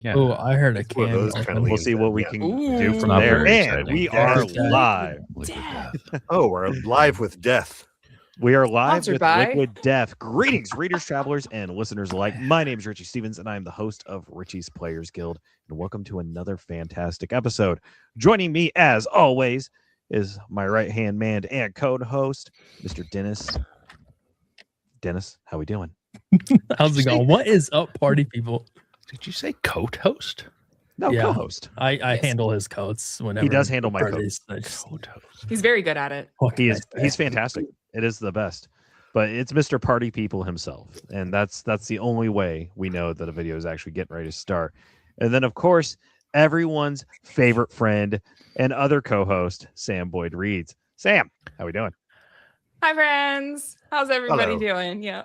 Yeah. Oh, I heard a It's one of can. those kind of We'll leans see what we in, can Ooh. do It's from not there. very And exciting. we are Death. live. Liquid death. Oh, we're live with death. We are live Sponsored with by- Liquid Death. Greetings, readers, travelers, and listeners alike. My name is Richey Stevens, and I am the host of Richey's Players Guild. And welcome to another fantastic episode. Joining me, as always, is my right-hand man and co-host, Mr. Dennis. Dennis, how we doing? How's it going? What is up, party people? Did you say coat host? No, Yeah. co-host. I handle his coats whenever He does handle my parties. I just- Coat host. He's very good at it. what can I say? He's fantastic. It is the best. But it's Mr. Party People himself. And that's the only way we know that a video is actually getting ready to start. And then, of course, everyone's favorite friend and other co-host, Sam Boyd Reeds. Sam, how we doing? Hi, friends. How's everybody Hello. doing? Yeah.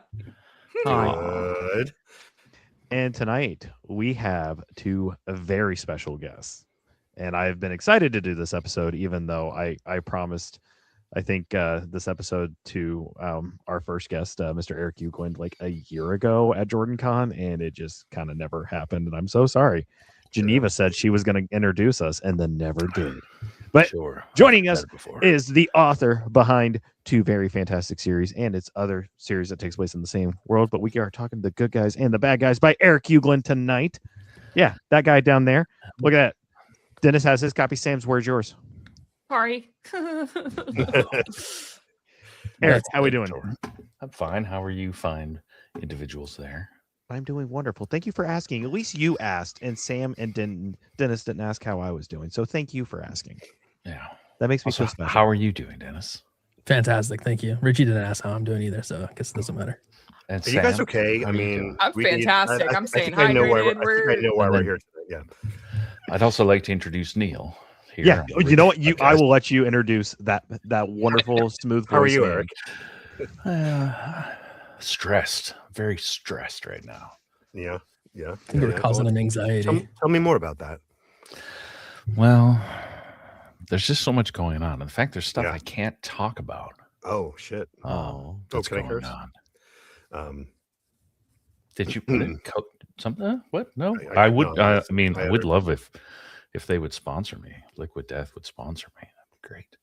Good. And tonight we have two very special guests. And I've been excited to do this episode, even though I promised, I think, this episode to our first guest, Mr. Eric Ugland, like a year ago at JordanCon, and it just kind of never happened. And I'm so sorry. Geneva said she was going to introduce us and then never did. But Sure. joining I've us said it before. is the author behind two very fantastic series and its other series that takes place in the same world. But we are talking the good guys and the bad guys by Eric Ugland tonight. Yeah, that guy down there. Look at that. Dennis has his copy. Sam's, where's yours? Party. Eric, how we doing? I'm fine. How are you fine individuals there? I'm doing wonderful. Thank you for asking. At least you asked, and Sam and Dennis didn't ask how I was doing. So thank you for asking. Yeah. That makes me Also, feel special. how are you doing, Dennis? Fantastic. Thank you. Richie didn't ask how I'm doing either, so I guess it doesn't matter. And Are you guys Sam, okay? how I are you mean, doing? I'm fantastic. I'm staying I know why, hydrated. I think I know why And we're then- here today. Yeah. I'd also like to introduce Neil. Here Yeah, on the you know what? Richey I podcast. will let you introduce that wonderful, smooth voice. How are you, man. Eric? Stressed. Very stressed right now. Yeah. Yeah. I think we're causing him anxiety. Tell me more about that. Well, there's just so much going on. In fact, there's stuff Yeah. I can't talk about. Oh shit. Oh, That's can I going curse? on. Did you put in something? What? No, I I would. no, I mean, I I would heard- love if they would sponsor me. Liquid Death would sponsor me. That'd be great.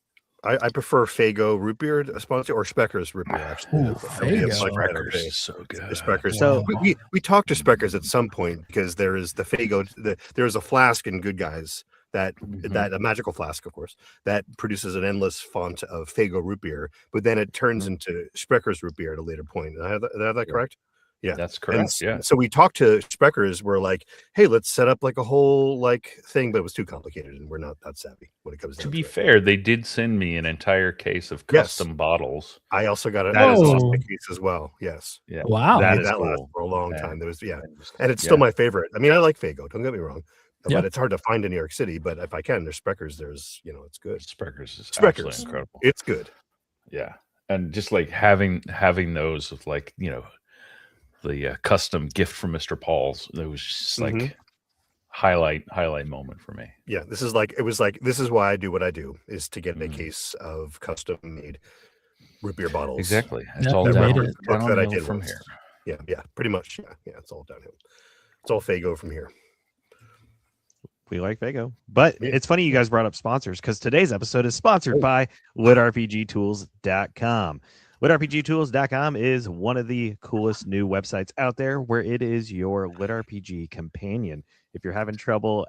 I prefer Fago root beer, a sponsor, or Specker's root beer. Actually, Ooh, That would be a Fago. like right Speckers away. is so good. The Speckers. So- We talked to Speckers at some point because there is the Fago. There is a flask in Good Guys that a magical flask, of course, that produces an endless font of Fago root beer, but then it turns into Specker's root beer at a later point. Did I have that correct? Yeah. That's And correct. Yeah. so we talked to Speckers. We're like, hey, let's set up like a whole like thing, but it was too complicated, and we're not that savvy when it comes To down be to it. fair, they did send me an entire case of Yes. custom bottles. I also got That is awesome. a case as well. Yes. Yeah. Wow. That Made is that last cool. for a long Yeah. time. There was and it's still my favorite. I mean, I like Fago. Don't get me wrong, Yeah. but it's hard to find in New York City. But if I can, there's Speckers. There's it's good. Speckers is Speckers. absolutely incredible. It's good. Yeah, and just like having those with like the custom gift from Mr. Paul's, it was just like Mhm. highlight moment for me. Yeah, this is why I do what I do is to get a Mhm. case of custom made root beer bottles. Exactly. It's Yeah, all you made downhill it. Book that I did from once. here. Yeah, pretty much. Yeah, it's all downhill. It's all Fago from here. we like Fago. But Yeah. it's funny you guys brought up sponsors because today's episode is sponsored by LitRPGtools.com. LitRPGtools.com is one of the coolest new websites out there where it is your LitRPG companion. If you're having trouble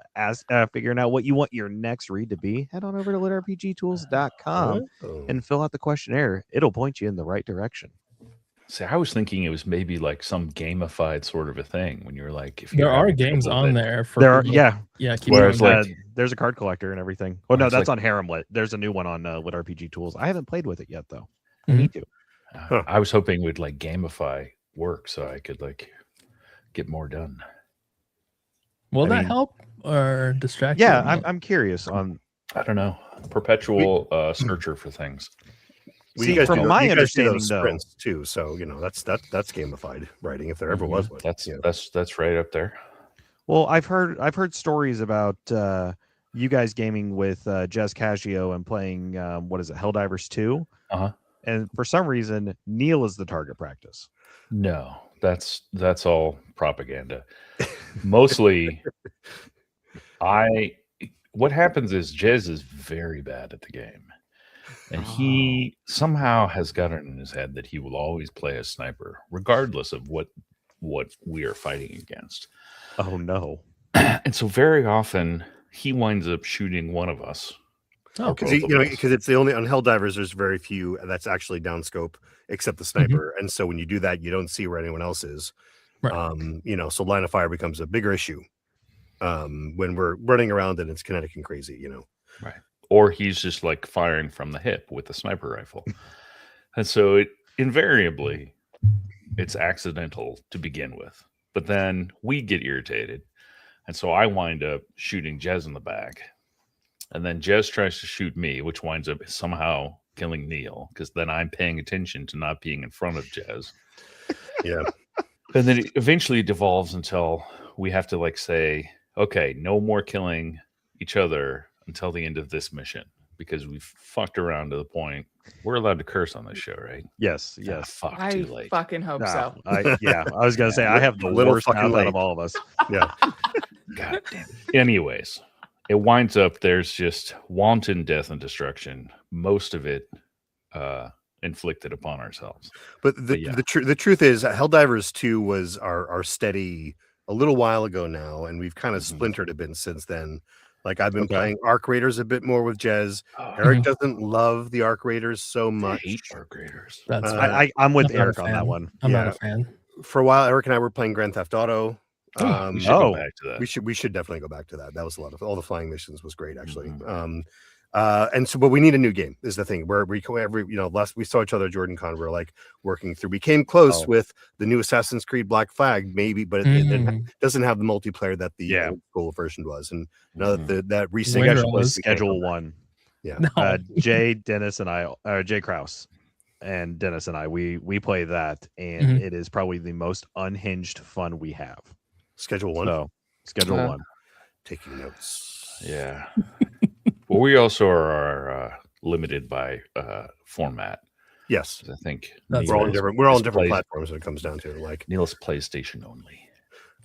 figuring out what you want your next read to be, head on over to LitRPGtools.com Oh. and fill out the questionnaire. It'll point you in the right direction. See, I was thinking it was maybe like some gamified sort of a thing when you're like, if There you're are having games trouble on with it. there for There are, people. yeah. Yeah, keep Whereas, going. like- There's a card collector and everything. Oh no, It's that's like- on Haremlit. There's a new one on LitRPG Tools. I haven't played with it yet though. I Mhm. need to. Huh. I was hoping it would like gamify work so I could like get more done. Will I that mean- help or distract Yeah, you? I'm curious on. I don't know. Perpetual searcher for things. See, you guys from do- my you guys do understanding, those though- sprints too. So that's gamified writing if there ever was one. Mm-hmm. That's right up there. Well, I've heard stories about you guys gaming with Jez Casio and playing what is it, Helldivers 2? Uh-huh. And for some reason, Neil is the target practice. No, that's all propaganda. mostly what happens is Jez is very bad at the game. And he somehow has got it in his head that he will always play a sniper, regardless of what we are fighting against. Oh no. And so very often he winds up shooting one of us. Oh, Because both of us. because it's the only on Helldivers. There's very few that's actually downscope except the sniper, and so when you do that, you don't see where anyone else is. Right. So line of fire becomes a bigger issue when we're running around and it's kinetic and crazy. Right. Or he's just like firing from the hip with a sniper rifle. And so invariably it's accidental to begin with. But then we get irritated. And so I wind up shooting Jez in the back. And then Jez tries to shoot me, which winds up somehow killing Neil, because then I'm paying attention to not being in front of Jez. Yeah. And then it eventually devolves until we have to say, okay, no more killing each other until the end of this mission, because we've fucked around to the point we're allowed to curse on this show, right? Yes. Ah, Yes. fuck, I too late. fucking hope so. I was gonna say I have the Little worst fucking mouth out late. of all of us. Yeah. God damn it. Anyways, it winds up there's just wanton death and destruction, most of it inflicted upon ourselves. But yeah. the truth is, Helldivers 2 was our steady a little while ago now, and we've kind of splintered a bit since then. Like I've been playing Arc Raiders a bit more with Jez. Eric doesn't love the Arc Raiders so I much. hate Arc Raiders. That's I'm with I'm not a Eric on that fan. one. I'm not Yeah. a fan. For a while, Eric and I were playing Grand Theft Auto. We should go Oh. back to that. We should definitely go back to that. That was a lot of all the flying missions was great actually. And so, but we need a new game is the thing where last we saw each other at Jordan Con, we're like working through. We came close with the new Assassin's Creed Black Flag, maybe, but it doesn't have the multiplayer that the old school version was. And now that that recent Winter schedule was- Schedule one. Yeah. No. Jay, Dennis, and I, Jay Krause and Dennis and I, we play that, and it is probably the most unhinged fun we have. Schedule one. So, Schedule one. Taking notes. Yeah. Well, we also are limited by format. Yes. I think That's We're all on different plays- platforms when it comes down to it. Like Neil's PlayStation only.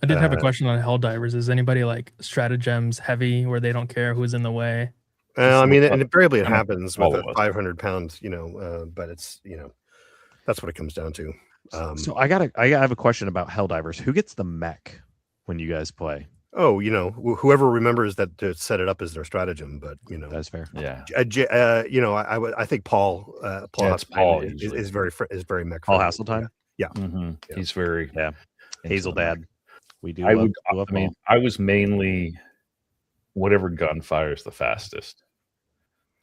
I did have a question on Helldivers. Is anybody like stratagems heavy where they don't care who's in the way? I mean, and invariably it I mean, happens with all a of us. 500-pound, but it's that's what it comes down to. So I have a question about Helldivers. Who gets the mech when you guys play? Whoever remembers that to set it up as their stratagem, but That's fair. Yeah. I think Paul. Yeah, it's Paul is usually. very mech. Paul friendly. Hasseltime? Yeah. Mhm. Yeah. He's very Hazel Dad. We do. I love, would. love I mean, Paul. I was mainly whatever gun fires the fastest.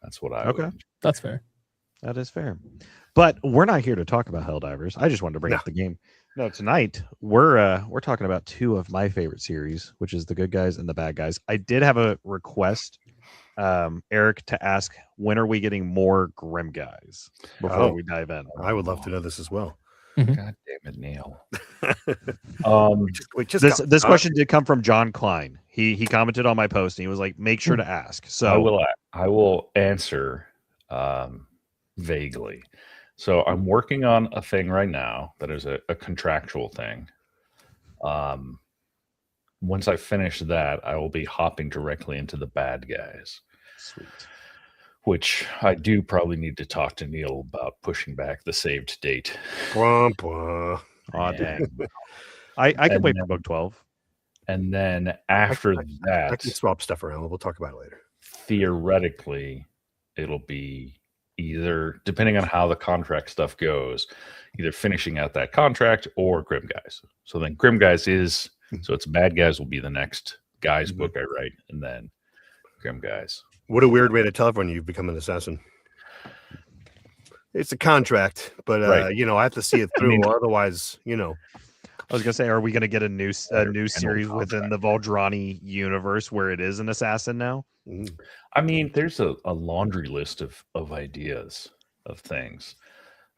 That's what I. Okay. would. That's fair. That is fair. But we're not here to talk about Helldivers. I just wanted to bring up the game. No, tonight we're talking about two of my favorite series, which is The Good Guys and The Bad Guys. I did have a request, Eric, to ask when are we getting more Grim Guys before we dive in. I would love to know this as well. God damn it, Neil. This question did come from John Klein. He commented on my post and he was like, make sure to ask. So I will answer vaguely. So I'm working on a thing right now that is a contractual thing. Once I finish that, I will be hopping directly into the Bad Guys. Sweet. Which I do probably need to talk to Neil about pushing back the saved date. Womp womp. Aw, dang. I can wait for book 12. And then after I that, can swap stuff around. We'll talk about it later. theoretically, it'll be either, depending on how the contract stuff goes, either finishing out that contract or Grim Guys. So then Grim Guys so it's Bad Guys will be the next Guys book I write, and then Grim Guys. What a weird way to tell everyone you've become an assassin. It's a contract, but Right. I have to see it through. Otherwise, I was gonna say, are we gonna get a new series within the Valdrani universe where it is an assassin now? I mean, there's a laundry list of ideas of things,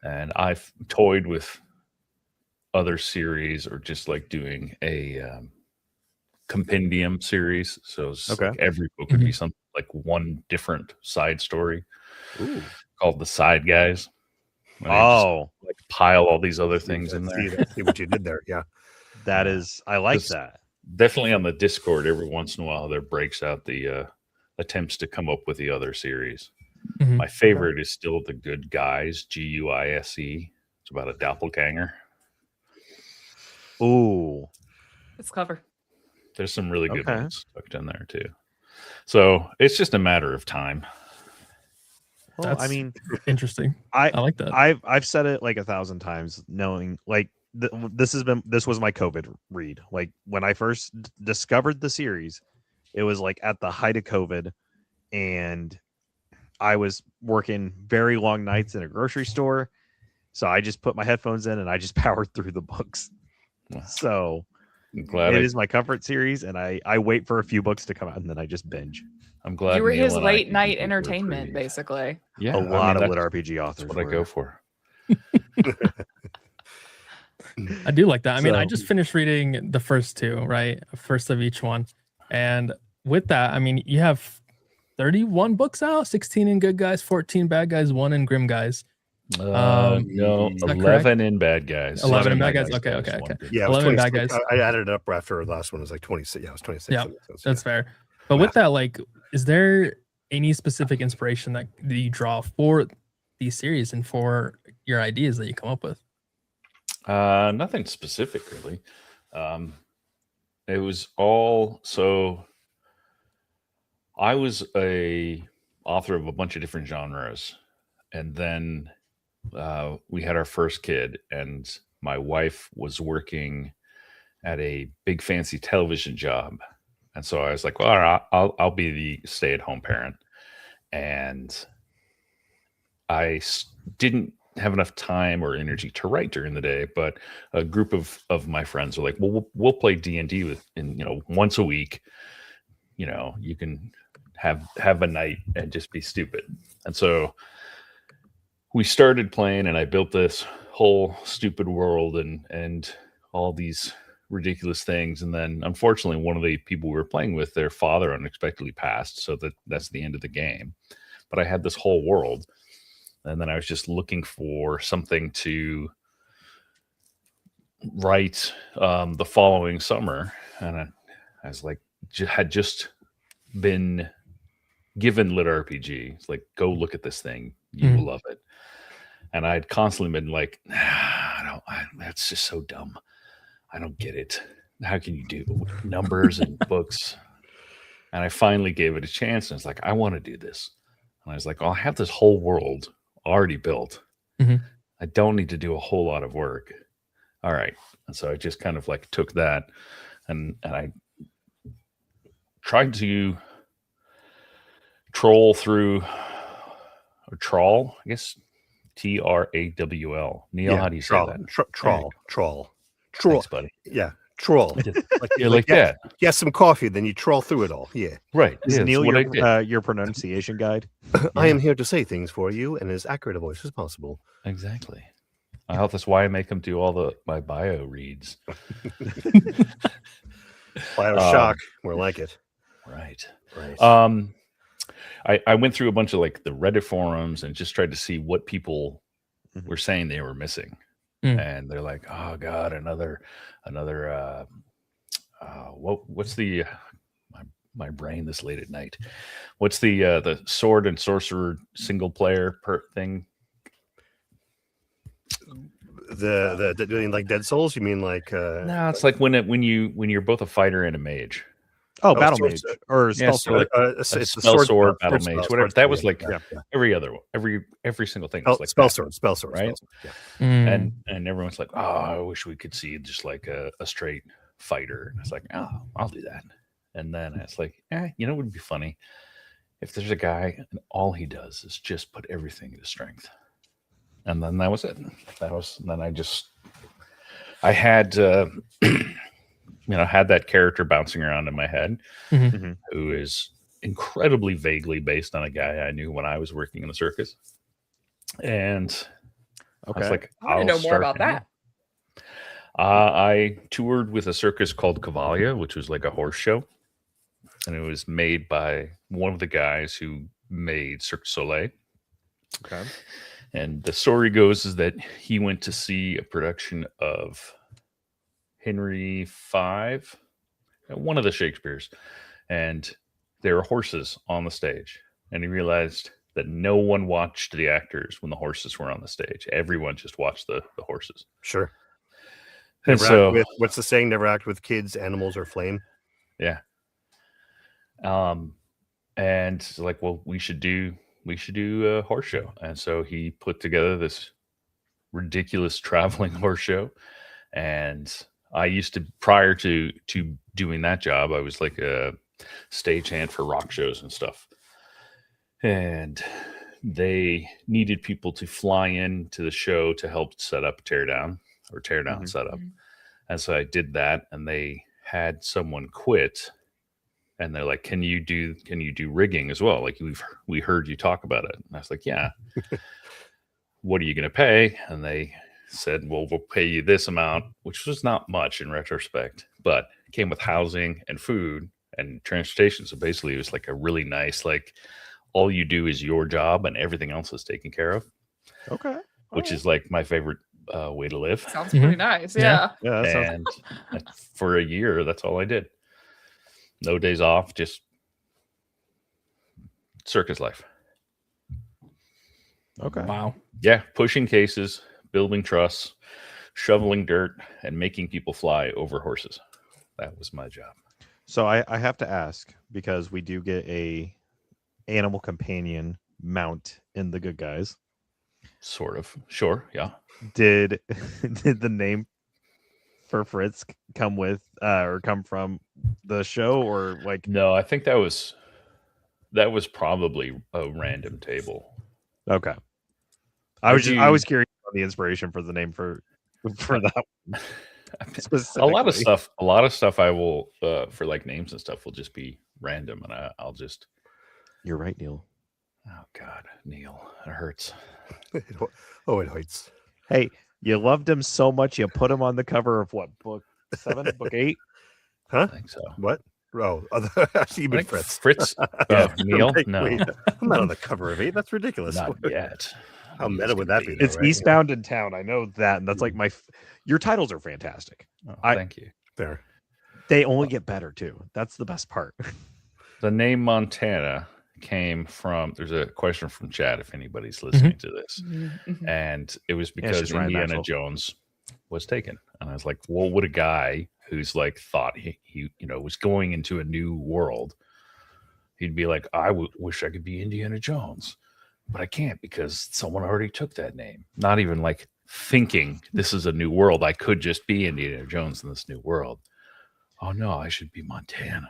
and I've toyed with other series or just like doing a compendium series. So it's like every book would be something like one different side story called The Side Guys. And I just, like pile all these other things in there. See what you did there. Yeah. That is, I like This- that. definitely on the Discord, every once in a while there breaks out the attempts to come up with the other series. Mhm. My favorite is still The Good Guys, Guise. It's about a doppelganger. Ooh. It's clever. There's some really good Okay. ones tucked in there too. So it's just a matter of time. Well, I That's mean, interesting. I I like that. I've said it like 1,000 times, knowing like this was my COVID read. Like when I first discovered the series, it was like at the height of COVID, and I was working very long nights in a grocery store, so I just put my headphones in and I just powered through the books. Wow. So I'm glad it is my comfort series, and I wait for a few books to come out and then I just binge. I'm glad You were Neil his and I late can night keep you entertainment, free. basically. Yeah, A lot of lit that's RPG authors. what I go for. I do like that. I mean, I So- just finished reading the first two, right? First of each one. And with that, I mean, you have 31 books out, 16 in Good Guys, 14 Bad Guys, 1 in Grim Guys. No, is that 11 in Bad Guys. 11 in 16 Bad Guys. Nice Okay, Guys, okay, one okay. good Yeah, it was 11 bad 26. guys. I added it up after the last one. It was like 26. Yeah, it was 26. Yeah, That makes sense, That's fair. But Math. with that, like, is there any specific inspiration that you draw for these series and for your ideas that you come up with? Nothing specific really. It was all so. I was a author of a bunch of different genres, and then we had our first kid, and my wife was working at a big fancy television job, and so I was like, "Well, all right, I'll be the stay-at-home parent," and didn't have enough time or energy to write during the day, but a group of my friends were like, well, we'll play D&D once a week. You can have a night and just be stupid. And so we started playing, and I built this whole stupid world and all these ridiculous things. And then unfortunately, one of the people we were playing with, their father unexpectedly passed. So that's the end of the game. But I had this whole world. And then I was just looking for something to write the following summer. And I was like, had just been given Lit RPG. It's like, go look at this thing. You will love it. And I'd constantly been like, that's just so dumb. I don't get it. How can you do numbers and books? And I finally gave it a chance. And it's like, I want to do this. And I was like, I have this whole world already built. Mhm. I don't need to do a whole lot of work. All right. And so I just kind of like took that and I tried to trawl, I guess, TRAWL. Neil, how do you say that? Troll. Thanks, buddy. Yeah, troll. Like that. Yeah, some coffee, then you troll through it all. Yeah. Right. Is Yeah, Neil that's what I did. your pronunciation guide? I am here to say things for you in as accurate a voice as possible. Exactly. I hope that's why I make him do all my bio reads. Bioshock, more like it. Right. Right. I went through a bunch of like the Reddit forums and just tried to see what people Mhm. were saying they were missing. And they're like, oh God, another what's the my brain this late at night. What's the sword and sorcerer single player thing? The doing like Dead Souls? You mean like No, it's like when you're both a fighter and a mage. Oh, Oh, battle sword- mage or Yeah, spell so sword. like it's a the spell sword, battle spell, mage, spell, whatever. spell, That was yeah, like yeah. every single thing was like Spell that. sword, right? Yeah. And everyone's like, oh, I wish we could see just like a straight fighter. And it's like, oh, I'll do that. And then it's like, it would be funny if there's a guy and all he does is just put everything into strength. And then that was it. I had had that character bouncing around in my head Mhm. who is incredibly vaguely based on a guy I knew when I was working in the circus. And I was like, I want to know more about that. I toured with a circus called Cavalia, which was like a horse show. And it was made by one of the guys who made Cirque du Soleil. Okay. And the story goes is that he went to see a production of Henry V, one of the Shakespeare's, and there were horses on the stage, and he realized that no one watched the actors when the horses were on the stage. Everyone just watched the horses. Sure. And Never so, act with, what's the saying? Never act with kids, animals, or flame. yeah. And it's like, well, we should do a horse show. And so he put together this ridiculous traveling horse show. And I used to, prior to doing that job, I was like a stagehand for rock shows and stuff. And they needed people to fly into the show to help set up tear down setup. And so I did that, and they had someone quit, and they're like, can you do rigging as well? Like, we heard you talk about it. And I was like, yeah. What are you going to pay? And they said, well, we'll pay you this amount, which was not much in retrospect, but it came with housing and food and transportation. So basically it was like a really nice, like, all you do is your job and everything else is taken care of. Okay. Which is like my favorite way to live. Sounds pretty nice. Yeah. Yeah. That sounds And for a year, that's all I did. No days off, just circus life. okay. Wow. Yeah, pushing cases, building truss, shoveling dirt, and making people fly over horses. That was my job. So I have to ask, because we do get a animal companion mount in the Good Guys. Sort of. Sure. Yeah. Did the name for Fritz come with or come from the show, or like? No, I think that was probably a random table. Okay. I was curious about the inspiration for the name for that one. A lot of stuff I will for like names and stuff will just be random, and I'll just. You're right, Neil. Oh God, Neil, it hurts. It hurts. Hey, you loved him so much you put him on the cover of what, book 7, book 8? Huh? I think so. What? Oh, you mean Fritz. Fritz. Neil. Like, No, wait, I'm not on the cover of 8. That's ridiculous. not yet. How meta would that be? though, It's right? Eastbound in Town. I know that, and that's like your titles are fantastic. Oh, I- thank you. There. They only get better too. That's the best part. The name Montana came from. There's a question from chat if anybody's listening to this, and it was because she's Ryan Indiana Maxwell. Jones was taken, and I was like, well, would a guy who's like thought he was going into a new world, he'd be like, I wish I could be Indiana Jones, but I can't because someone already took that name. Not even like thinking this is a new world. I could just be Indiana Jones in this new world. Oh no, I should be Montana.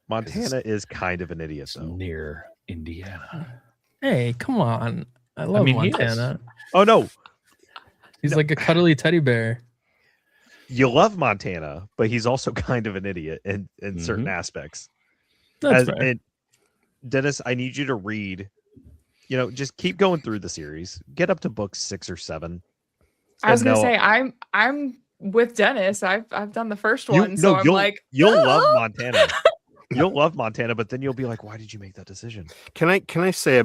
Montana is kind of an idiot, It's though. near Indiana. Hey, come on. I love mean, he is. Montana. Oh no, He's like a cuddly teddy bear. you love Montana, but he's also kind of an idiot in certain aspects. That's fair. And Dennis, I need you to read. Just keep going through the series. Get up to book 6 or 7. I was And gonna no- say I'm with Dennis. I've done the first one, so I'm like, you'll love "Ah!" Montana. You'll love Montana, but then you'll be like, why did you make that decision? Can I say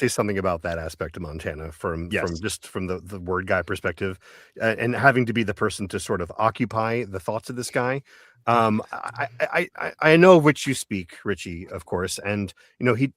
something about that aspect of Montana from Yes. the word guy perspective, and having to be the person to sort of occupy the thoughts of this guy. I know of which you speak, Richey, of course, and he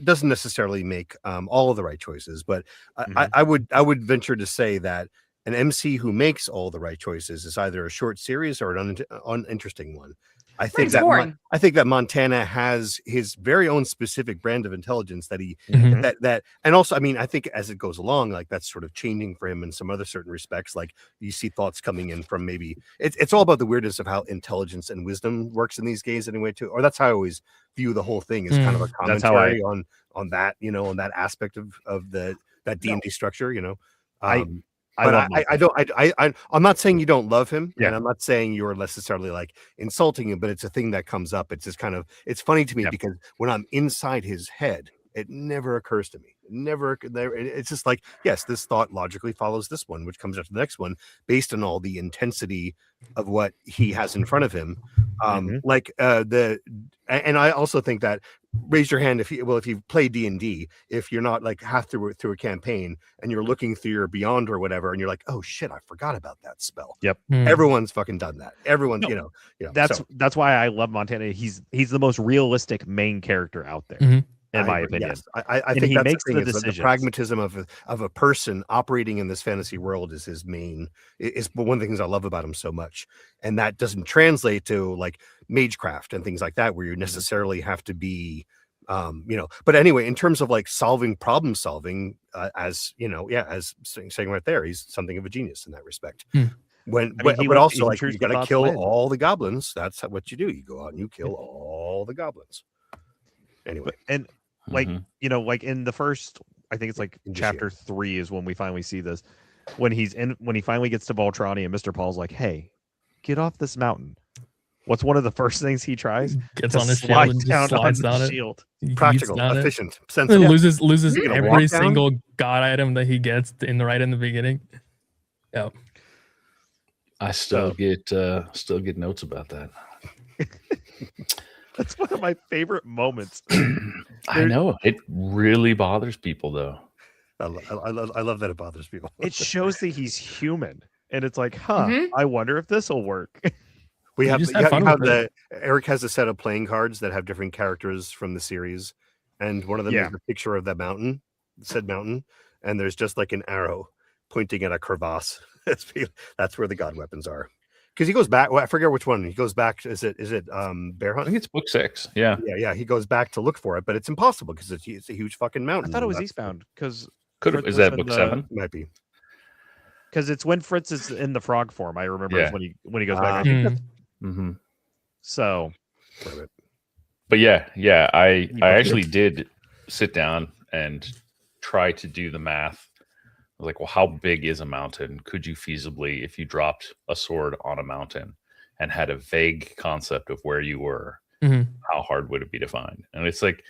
doesn't necessarily make all of the right choices, but I would venture to say that an MC who makes all the right choices is either a short series or an uninteresting one. I think It's boring. I think that Montana has his very own specific brand of intelligence that he Mhm. that and also, I mean, I think as it goes along, like that's sort of changing for him in some other certain respects. Like you see thoughts coming in from maybe it's all about the weirdness of how intelligence and wisdom works in these gays anyway too. Or that's how I always view the whole thing as kind of a That's how I- commentary on that, on that aspect of that D&D structure, I'm not saying you don't love him, Yeah. and I'm not saying you're necessarily like insulting him, but it's a thing that comes up. It's just it's funny to me because when I'm inside his head, it never occurs to me. It's just like, yes, this thought logically follows this one, which comes after the next one, based on all the intensity of what he has in front of him. And I also think that raise your hand if you play D&D, if you're not like half through a campaign and you're looking through your beyond or whatever and you're like, oh shit, I forgot about that spell. Yep. Everyone's fucking done that. Everyone, No, you know, that's why I love Montana. He's the most realistic main character out there, in my opinion. Yes. I think he that's makes the the thing, is that the decisions. pragmatism of a person operating in this fantasy world is his main, is one of the things I love about him so much. And that doesn't translate to like magecraft and things like that, where you necessarily have to be, but anyway, in terms of like problem solving, as you know, as saying right there, he's something of a genius in that respect. But also like you got to kill all the goblins. That's what you do. You go out and you kill all the goblins. Anyway, and like like in the first, I think it's like chapter 3 is when we finally see this. When he finally gets to Voltrani and Mr. Paul's like, "Hey, get off this mountain." What's one of the first things he tries? Gets on his shield and just slides down it. Shield. Practical, efficient, sensible. Loses every single god item that he gets in the beginning. Yeah. I still get notes about that. That's one of my favorite moments. I know it really bothers people, though. I love that it bothers people. It shows that he's human, and it's like, I wonder if this will work. Eric has a set of playing cards that have different characters from the series, and one of them is a picture of that mountain, said mountain, and there's just like an arrow pointing at a crevasse. That's where the god weapons are. Because he goes back. Well, I forget which one. He goes back. Is it Bear Hunt? I think it's book 6. Yeah. He goes back to look for it, but it's impossible because it's a huge fucking mountain. I thought it was Eastbound because is that book 7? Might be. Because it's when Fritz is in the frog form. I remember it's when he goes back. So, but I actually did sit down and try to do the math. I was like, well, how big is a mountain? Could you feasibly, if you dropped a sword on a mountain and had a vague concept of where you were, how hard would it be to find? And it's like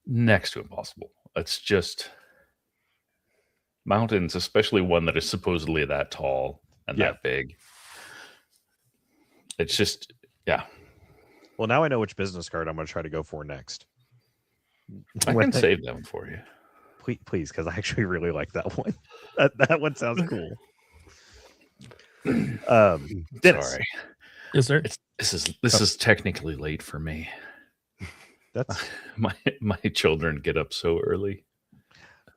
next to impossible. It's just mountains, especially one that is supposedly that tall and that big. It's just, Well, now I know which business card I'm going to try to go for next. I can save them for you. Please, because I actually really like that one. That one sounds cool. Dennis. Sorry. Yes, sir. This is technically late for me. That's my children get up so early.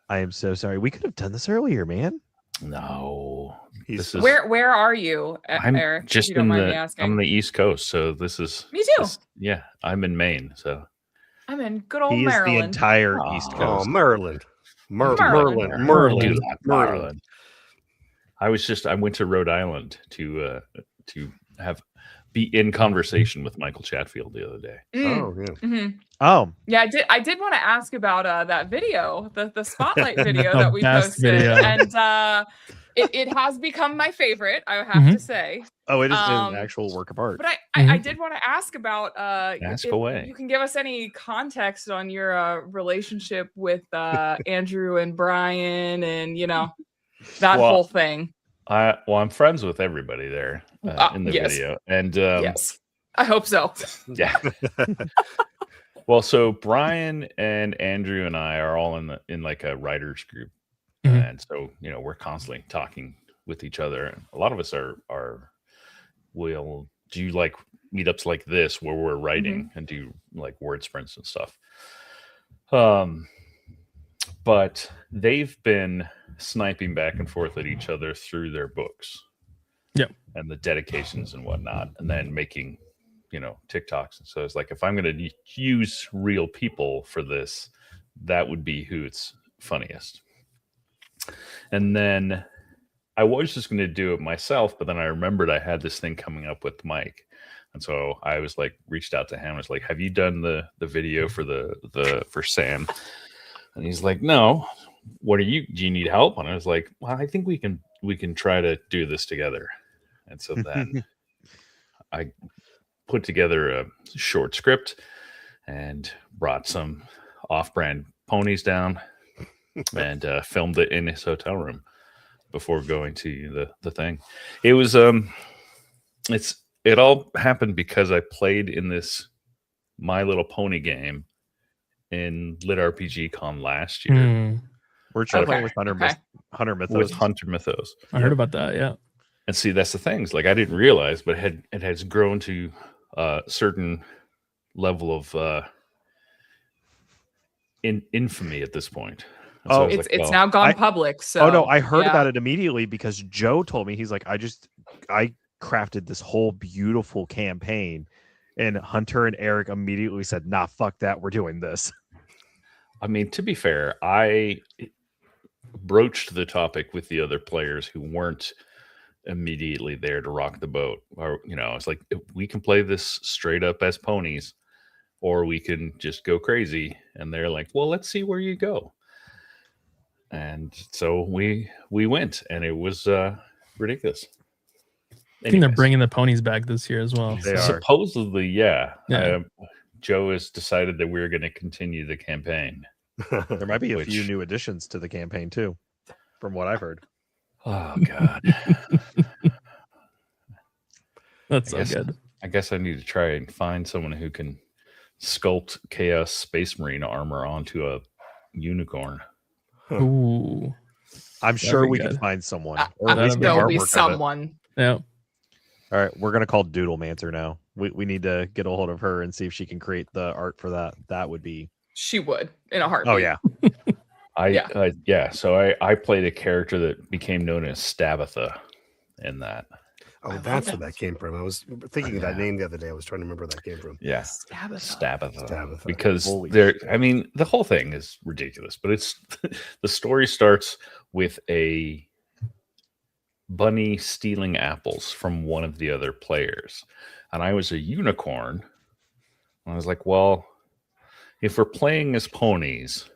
I am so sorry. We could have done this earlier, man. No. Where are you, Eric? Just if you don't mind me asking. I'm on the East Coast, so this is me too. I'm in Maine, so I'm in good old He Maryland. is the entire East Coast. Oh, Maryland. Merlin. I went to Rhode Island to be in conversation with Michael Chatfield the other day. Oh, yeah. I did want to ask about that video, the spotlight video that we posted, and it has become my favorite. I have to say. Oh, it is an actual work of art. But I did want to ask about ask away. You can give us any context on your relationship with Andrew and Brian, and that whole thing. I'm friends with everybody there in the video, and yes, I hope so. Yeah. Well, so Brian and Andrew and I are all in like a writers group, and so we're constantly talking with each other. And a lot of us will do like meetups like this where we're writing and do like word sprints and stuff. But they've been sniping back and forth at each other through their books, and the dedications and whatnot, and then making TikToks. And so it's like, if I'm going to use real people for this, that would be who it's funniest. And then I was just going to do it myself, but then I remembered I had this thing coming up with Mike. And so I was like, reached out to him. I was like, have you done the video for for Sam? And he's like, no. Do you need help? And I was like, well, I think we can try to do this together. And so then I put together a short script and brought some off-brand ponies down and filmed it in his hotel room before going to the thing. It was it all happened because I played in this My Little Pony game in Lit RPG Con last year Hmm. We're traveling Okay, with Hunter okay. Hunter with Mythos. Hunter Mythos. I heard about that. Yeah. And see, that's the things. Like I didn't realize, but it has grown to a certain level of infamy at this point. And so I Oh, was It's like, well, now gone I- public. So Oh no, I heard yeah. about it immediately because Joe told me. He's like, I crafted this whole beautiful campaign, and Hunter and Eric immediately said, "Nah, fuck that, we're doing this." I mean, to be fair, I broached the topic with the other players who weren't immediately there to rock the boat. Or, it's like, we can play this straight up as ponies, or we can just go crazy. And they're like, well, let's see where you go. And so we went, and it was ridiculous. I think they're Anyways, bringing the ponies back this year as well. They are. supposedly, yeah. Yeah. Joe has decided that we're going to continue the campaign. There might be a few Which- new additions to the campaign too, from what I've heard. Oh God. That's so guess- good. I guess I need to try and find someone who can sculpt Chaos Space Marine armor onto a unicorn. Ooh. I'm sure be we good. can find someone. Uh, Or at least That'll make There'll be artwork of it. someone. Yeah. All right, we're gonna call Doodlemancer now. We need to get a hold of her and see if she can create the art for that. That would be. She would in a heartbeat. Oh yeah. So I played a character that became known as Stabatha in that. Oh, that's where that came from. I was thinking of that name the other day. I was trying to remember where that came from. Yeah. Stabatha. Stabatha. Stabatha. Because Holy the whole thing is ridiculous, but it's the story starts with a bunny stealing apples from one of the other players. And I was a unicorn. I was like, well, if we're playing as ponies,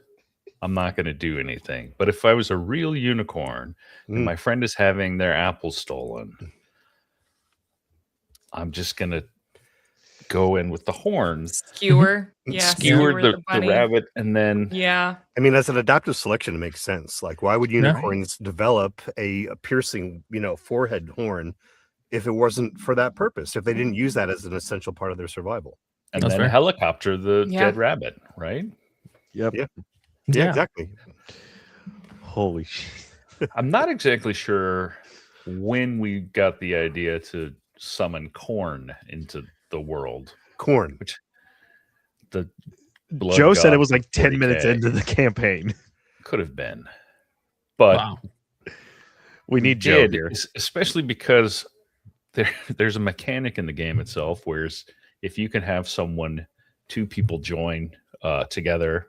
I'm not going to do anything. But if I was a real unicorn and my friend is having their apples stolen, I'm just going to go in with the horns, Skewer. Yeah. skewer the bunny. rabbit, and then Yeah. I mean, as an adaptive selection, it makes sense. Like, why would unicorns develop a piercing, forehead horn if it wasn't for that purpose? If they didn't use that as an essential part of their survival? and That's then fair. helicopter the Yeah. dead rabbit, right? Yep. Yeah. Yeah. Exactly. Holy shit. I'm not exactly sure when we got the idea to summon corn into the world. Corn. Which the blood Joe said it god was like 10 minutes 40K into the campaign. could have been, but Wow. We need Joe did, here. especially because there's a mechanic in the game itself, whereas if you can have two people join together,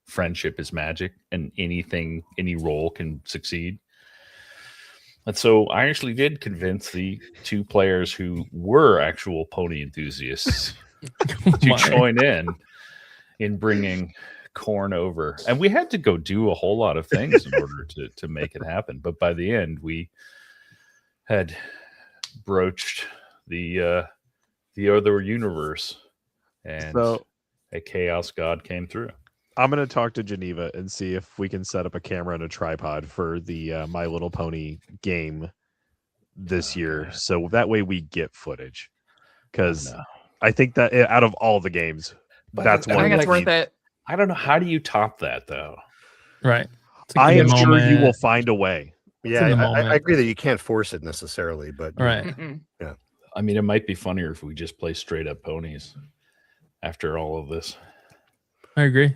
friendship is magic, and any role can succeed. And so I actually did convince the two players who were actual pony enthusiasts to My. join in bringing corn over. And we had to go do a whole lot of things in order to make it happen. But by the end, we had broached the other universe, and So a chaos god came through. I'm going to talk to Geneva and see if we can set up a camera and a tripod for the My Little Pony game this year. God. So that way we get footage. Because No. I think that out of all the games, But that's I one think that it's worth needs- it. I don't know. How do you top that, though? Right. It's a I good am sure you will moment. find a way. Yeah, in the I moment. agree that you can't force it necessarily, but Right. Mm-mm. I mean, it might be funnier if we just play straight up ponies after all of this. I agree.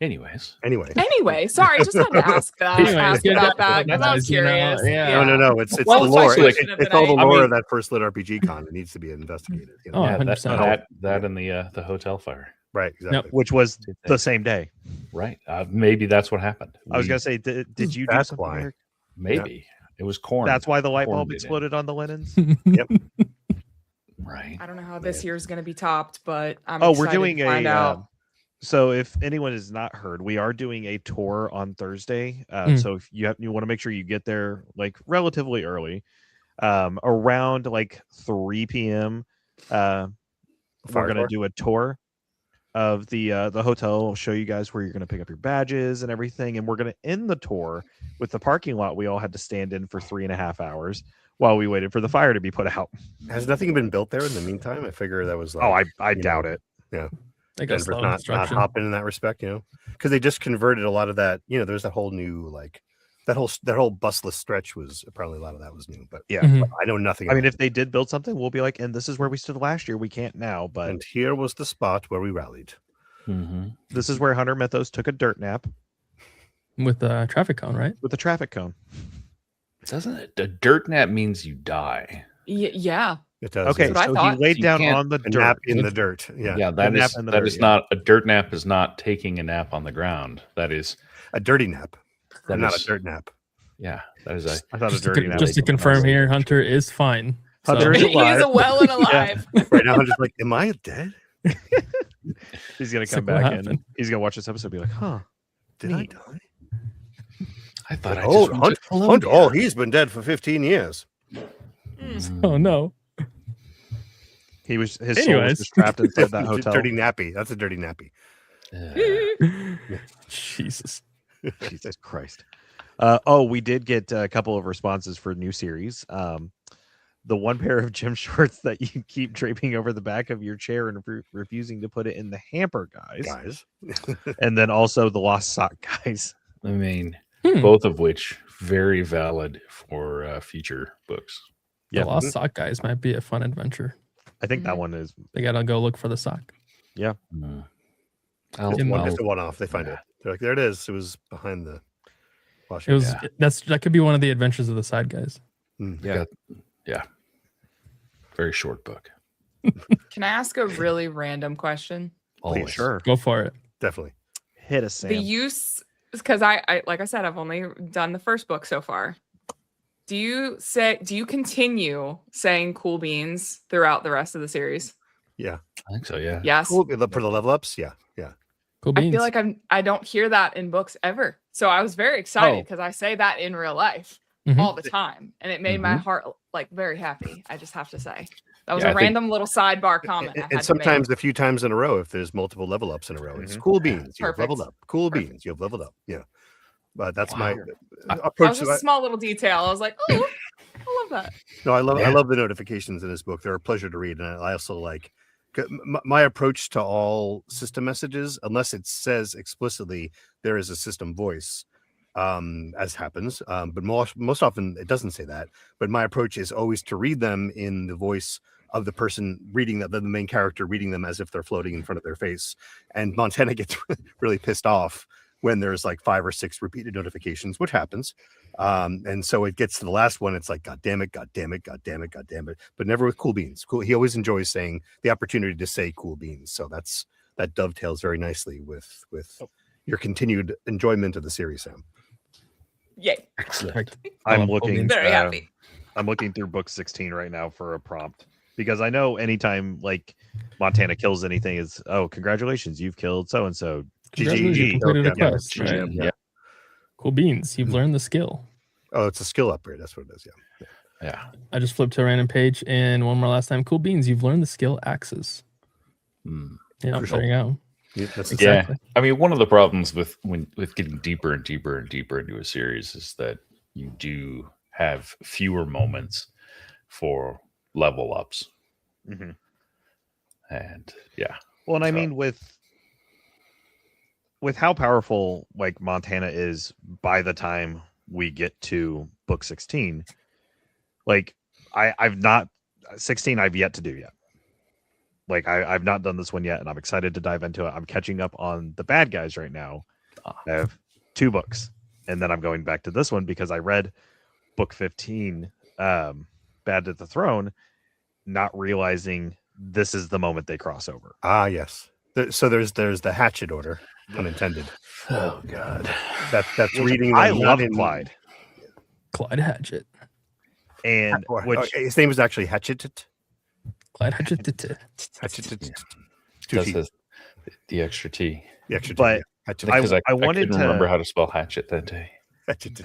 Anyways, anyway. Anyway, sorry, just had to ask that. Anyways, ask yeah, about that because I was guys, you know, curious. yeah. No. It's Well, the it's lore. actually It's, like- it's all the I lore mean- of that first Lit RPG Con. It needs to be investigated. Oh, yeah, 100%. that and the hotel fire. Right. Exactly. Which was the same day. Right. Maybe that's what happened. I was We- going to say, did you do That's something? why. Eric? maybe it was corn. That's why the light Corn bulb did it. exploded on the linens? right. I don't know how this year's going to be topped, but I'm Oh, excited we're doing to find out. So if anyone has not heard, we are doing a tour on Thursday. So if you want to make sure you get there like relatively early, around like 3 p.m. We're going to do a tour of the hotel. We'll show you guys where you're going to pick up your badges and everything, and we're going to end the tour with the parking lot we all had to stand in for 3.5 hours while we waited for the fire to be put out. Has nothing been built there in the meantime? I figure that was like, I you doubt know, it. yeah. They got Denver's slow not construction. hopping in that respect, because they just converted a lot of that. There's that whole new that whole busless stretch was probably a lot of that was new, but Yeah. Mhm. I know nothing. I mean, about if they did build something, we'll be like, and this is where we stood last year. We can't now, it. but And here was the spot where we rallied. Mm-hmm. this is where Hunter Mythos took a dirt nap With the traffic cone, right? with a traffic cone. Doesn't it? A dirt nap means you die. Yeah. It does. Okay, That's what I so he thought. laid You down can't- on the A dirt. nap in the dirt. Yeah. Yeah, A that nap is in the that dirt, is yeah. not a dirt nap. Is not taking a nap on the ground. That is A dirty nap. that Not is a dirt nap. Yeah, that is a I thought a Just to, dirty nap. just to was something confirm else. here, Hunter is fine. Hunter is He is alive. well and alive. Right now, I'm just like, am I dead? He's gonna It's come like, what back and happened? he's gonna watch this episode and be like, huh. Did Neat. I die? I thought I Oh, just went to Hunter, Colombia. he's been dead for 15 years. Oh no. He was his soul was Anyways. just trapped inside that hotel. Dirty nappy. That's a dirty nappy. Jesus. Jesus Christ. We did get a couple of responses for new series. The one pair of gym shorts that you keep draping over the back of your chair and refusing to put it in the hamper, guys. And then also the lost sock guys. I mean, Hmm. both of which very valid for future books. The Yeah. lost sock guys might be a fun adventure. I think that one is. They gotta go look for the sock. Mm. It's In one, the- it's a one-off. They find it. They're like, there it is. It was behind the washing. It was Yeah. that could be one of the adventures of the side guys. Yeah. Very short book. Can I ask a really random question? Always. Sure. Go for it. Definitely. Hit us, Sam. The use, because I like I said, I've only done the first book so far. Do you continue saying cool beans throughout the rest of the series? Yeah. I think so. Yeah. Yes. Cool. For the level ups. Yeah. Yeah. Cool I beans. feel like I don't hear that in books ever. So I was very excited Oh. because I say that in real life Mhm. all the time. And it made my heart like very happy. I just have to say. That was Yeah, a I think- random little sidebar comment. I had And to make. sometimes a few times in a row, if there's multiple level ups in a row, it's Mhm. cool beans. You've leveled Perfect. up. Cool Perfect. beans. You've leveled up. Yeah. But that's Wow. my That approach was to just a it. small little detail. I was like, oh, I love that. No, I Yeah. love the notifications in this book. They're a pleasure to read, and I also like my approach to all system messages. Unless it says explicitly there is a system voice, as happens, but most often it doesn't say that. But my approach is always to read them in the voice of the person reading them, the main character reading them as if they're floating in front of their face. And Montana gets really pissed off when there's like 5 or 6 repeated notifications, which happens. And so it gets to the last one. It's like, God damn it, God damn it, God damn it, God damn it. But never with cool beans. Cool. He always enjoys saying the opportunity to say cool beans. So that dovetails very nicely with your continued enjoyment of the series, Sam. Yay. Excellent. I'm love looking. Cool Very happy. I'm looking through book 16 right now for a prompt because I know anytime like Montana kills anything is congratulations, you've killed so and so. Congratulations, you completed a yeah, quest. GG, right? yeah. Cool beans. You've learned the skill. Oh, it's a skill upgrade. That's what it is. Yeah. Yeah. I just flipped to a random page and one more last time. Cool beans. You've learned the skill axes. Mm. Yeah, Crucial. there you go. Yeah, that's Exactly. Yeah. I mean, one of the problems with getting deeper and deeper and deeper into a series is that you do have fewer moments for level ups. Mm-hmm. And yeah. Well, and I So- mean with how powerful like Montana is by the time we get to book 16, like I've not 16 I've yet to do yet. Like I've not done this one yet, and I'm excited to dive into it. I'm catching up on the bad guys right now. I have 2 books, and then I'm going back to this one because I read book 15, Bad at the Throne, not realizing this is the moment they cross over. Ah, yes. So there's the hatchet order, unintended. Oh God. That's Which reading. I them love not in- Clyde, Clyde Hatchet. and which Okay, his name was actually Hatchet. Clyde Hatchet. Hatchet. Does the extra T. The extra but T, yeah. Hatchet. Because I wanted couldn't to remember how to spell hatchet that day. Hatchet.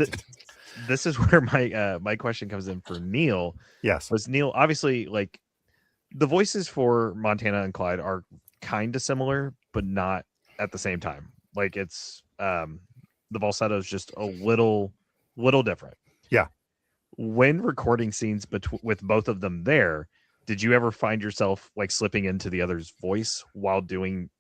this is where my question comes in for Neil. Yes. Was Neil obviously like the voices for Montana and Clyde are kind of similar, but not at the same time. Like it's the falsetto is just a little different. Yeah. When recording scenes with both of them there, did you ever find yourself like slipping into the other's voice while doing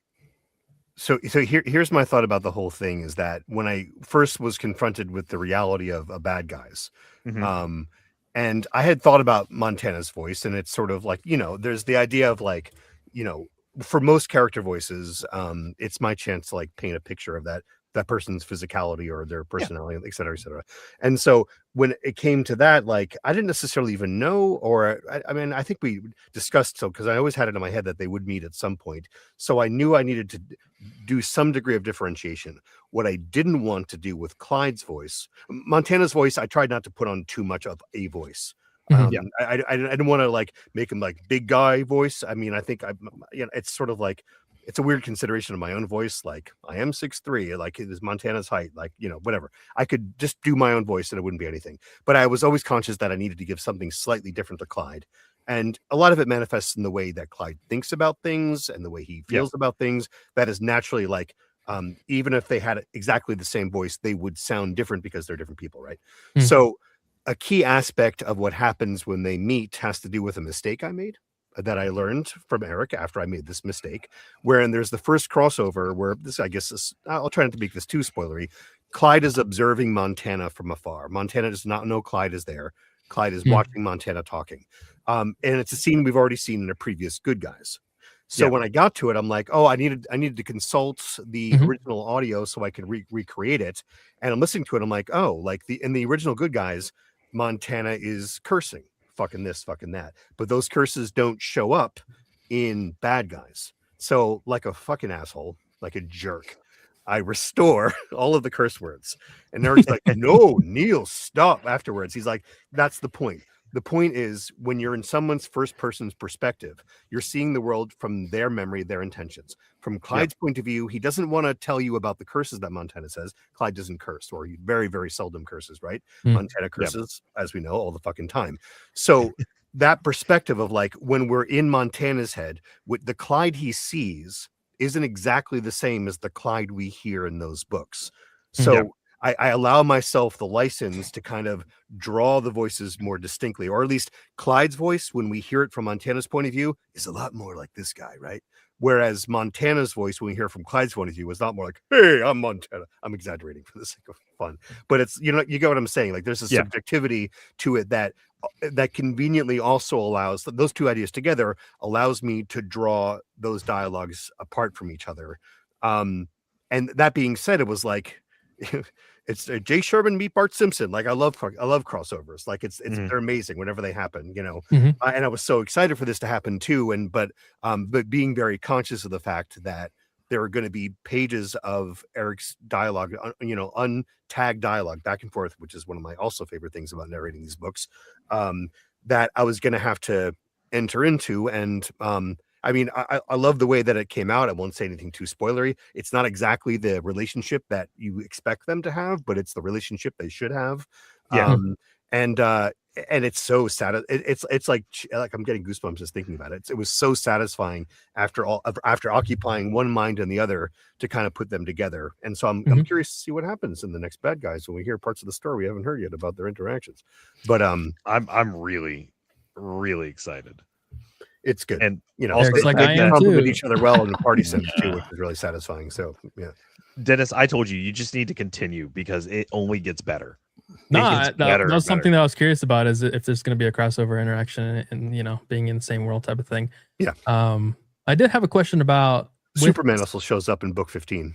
So here's my thought about the whole thing is that when I first was confronted with the reality of bad guys, Mhm. and I had thought about Montana's voice, and it's sort of like, there's the idea of like, for most character voices, it's my chance to like paint a picture of that person's physicality or their personality, et cetera, et cetera. And so when it came to that, like, I didn't necessarily even know, or I mean, I think we discussed, so because I always had it in my head that they would meet at some point. So I knew I needed to do some degree of differentiation. What I didn't want to do with Clyde's voice, Montana's voice, I tried not to put on too much of a voice. Mhm. I didn't want to like make him like big guy voice. I mean, I think it's sort of like, it's a weird consideration of my own voice. Like, I am 6'3", like it is Montana's height, like, whatever. I could just do my own voice and it wouldn't be anything. But I was always conscious that I needed to give something slightly different to Clyde. And a lot of it manifests in the way that Clyde thinks about things and the way he feels about things. That is naturally like, even if they had exactly the same voice, they would sound different because they're different people, right? Mm. So a key aspect of what happens when they meet has to do with a mistake I made that I learned from Eric after I made this mistake, wherein there's the first crossover where this, I guess, I'll try not to make this too spoilery. Clyde is observing Montana from afar. Montana does not know Clyde is there. Clyde is watching Montana talking. And it's a scene we've already seen in a previous Good Guys. So when I got to it, I'm like, oh, I needed to consult the original audio so I could recreate it. And I'm listening to it. I'm like, oh, like in the original Good Guys, Montana is cursing, fucking this, fucking that. But those curses don't show up in Bad Guys. So like a fucking asshole, like a jerk, I restore all of the curse words. And Eric's like, no, Neil, stop. Afterwards, he's like, that's the point. The point is, when you're in someone's first person's perspective, you're seeing the world from their memory, their intentions. From Clyde's point of view, he doesn't want to tell you about the curses that Montana says. Clyde doesn't curse, or he very, very seldom curses, right? Montana curses, as we know, all the fucking time. So that perspective of like, when we're in Montana's head, with the Clyde he sees isn't exactly the same as the Clyde we hear in those books. So I allow myself the license to kind of draw the voices more distinctly, or at least Clyde's voice, when we hear it from Montana's point of view, is a lot more like this guy, right? Whereas Montana's voice, when we hear from Clyde's point of view, is not more like, hey, I'm Montana. I'm exaggerating for the sake of fun, but it's, you get what I'm saying? Like, there's a subjectivity to it that conveniently also allows those two ideas together, allows me to draw those dialogues apart from each other. And that being said, it was like, it's Jay Sherman meet Bart Simpson. Like, I love crossovers. Like, it's they're amazing whenever they happen, and I was so excited for this to happen too. But being very conscious of the fact that there are going to be pages of Eric's dialogue, untagged dialogue back and forth, which is one of my also favorite things about narrating these books, that I was going to have to enter into. And I mean, I love the way that it came out. I won't say anything too spoilery. It's not exactly the relationship that you expect them to have, but it's the relationship they should have. And it's so sad. It's like I'm getting goosebumps just thinking about it. It was so satisfying after occupying one mind and the other to kind of put them together. And so I'm curious to see what happens in the next Bad Guys when we hear parts of the story we haven't heard yet about their interactions. But I'm really, really excited. It's good, and also like they I am compliment too. each other well in the party sense too, which is really satisfying. So yeah, Dennis, I told you just need to continue because it only gets better. That was something that I was curious about, is if there's going to be a crossover interaction and being in the same world type of thing. Yeah. I did have a question about Superman also shows up in book 15.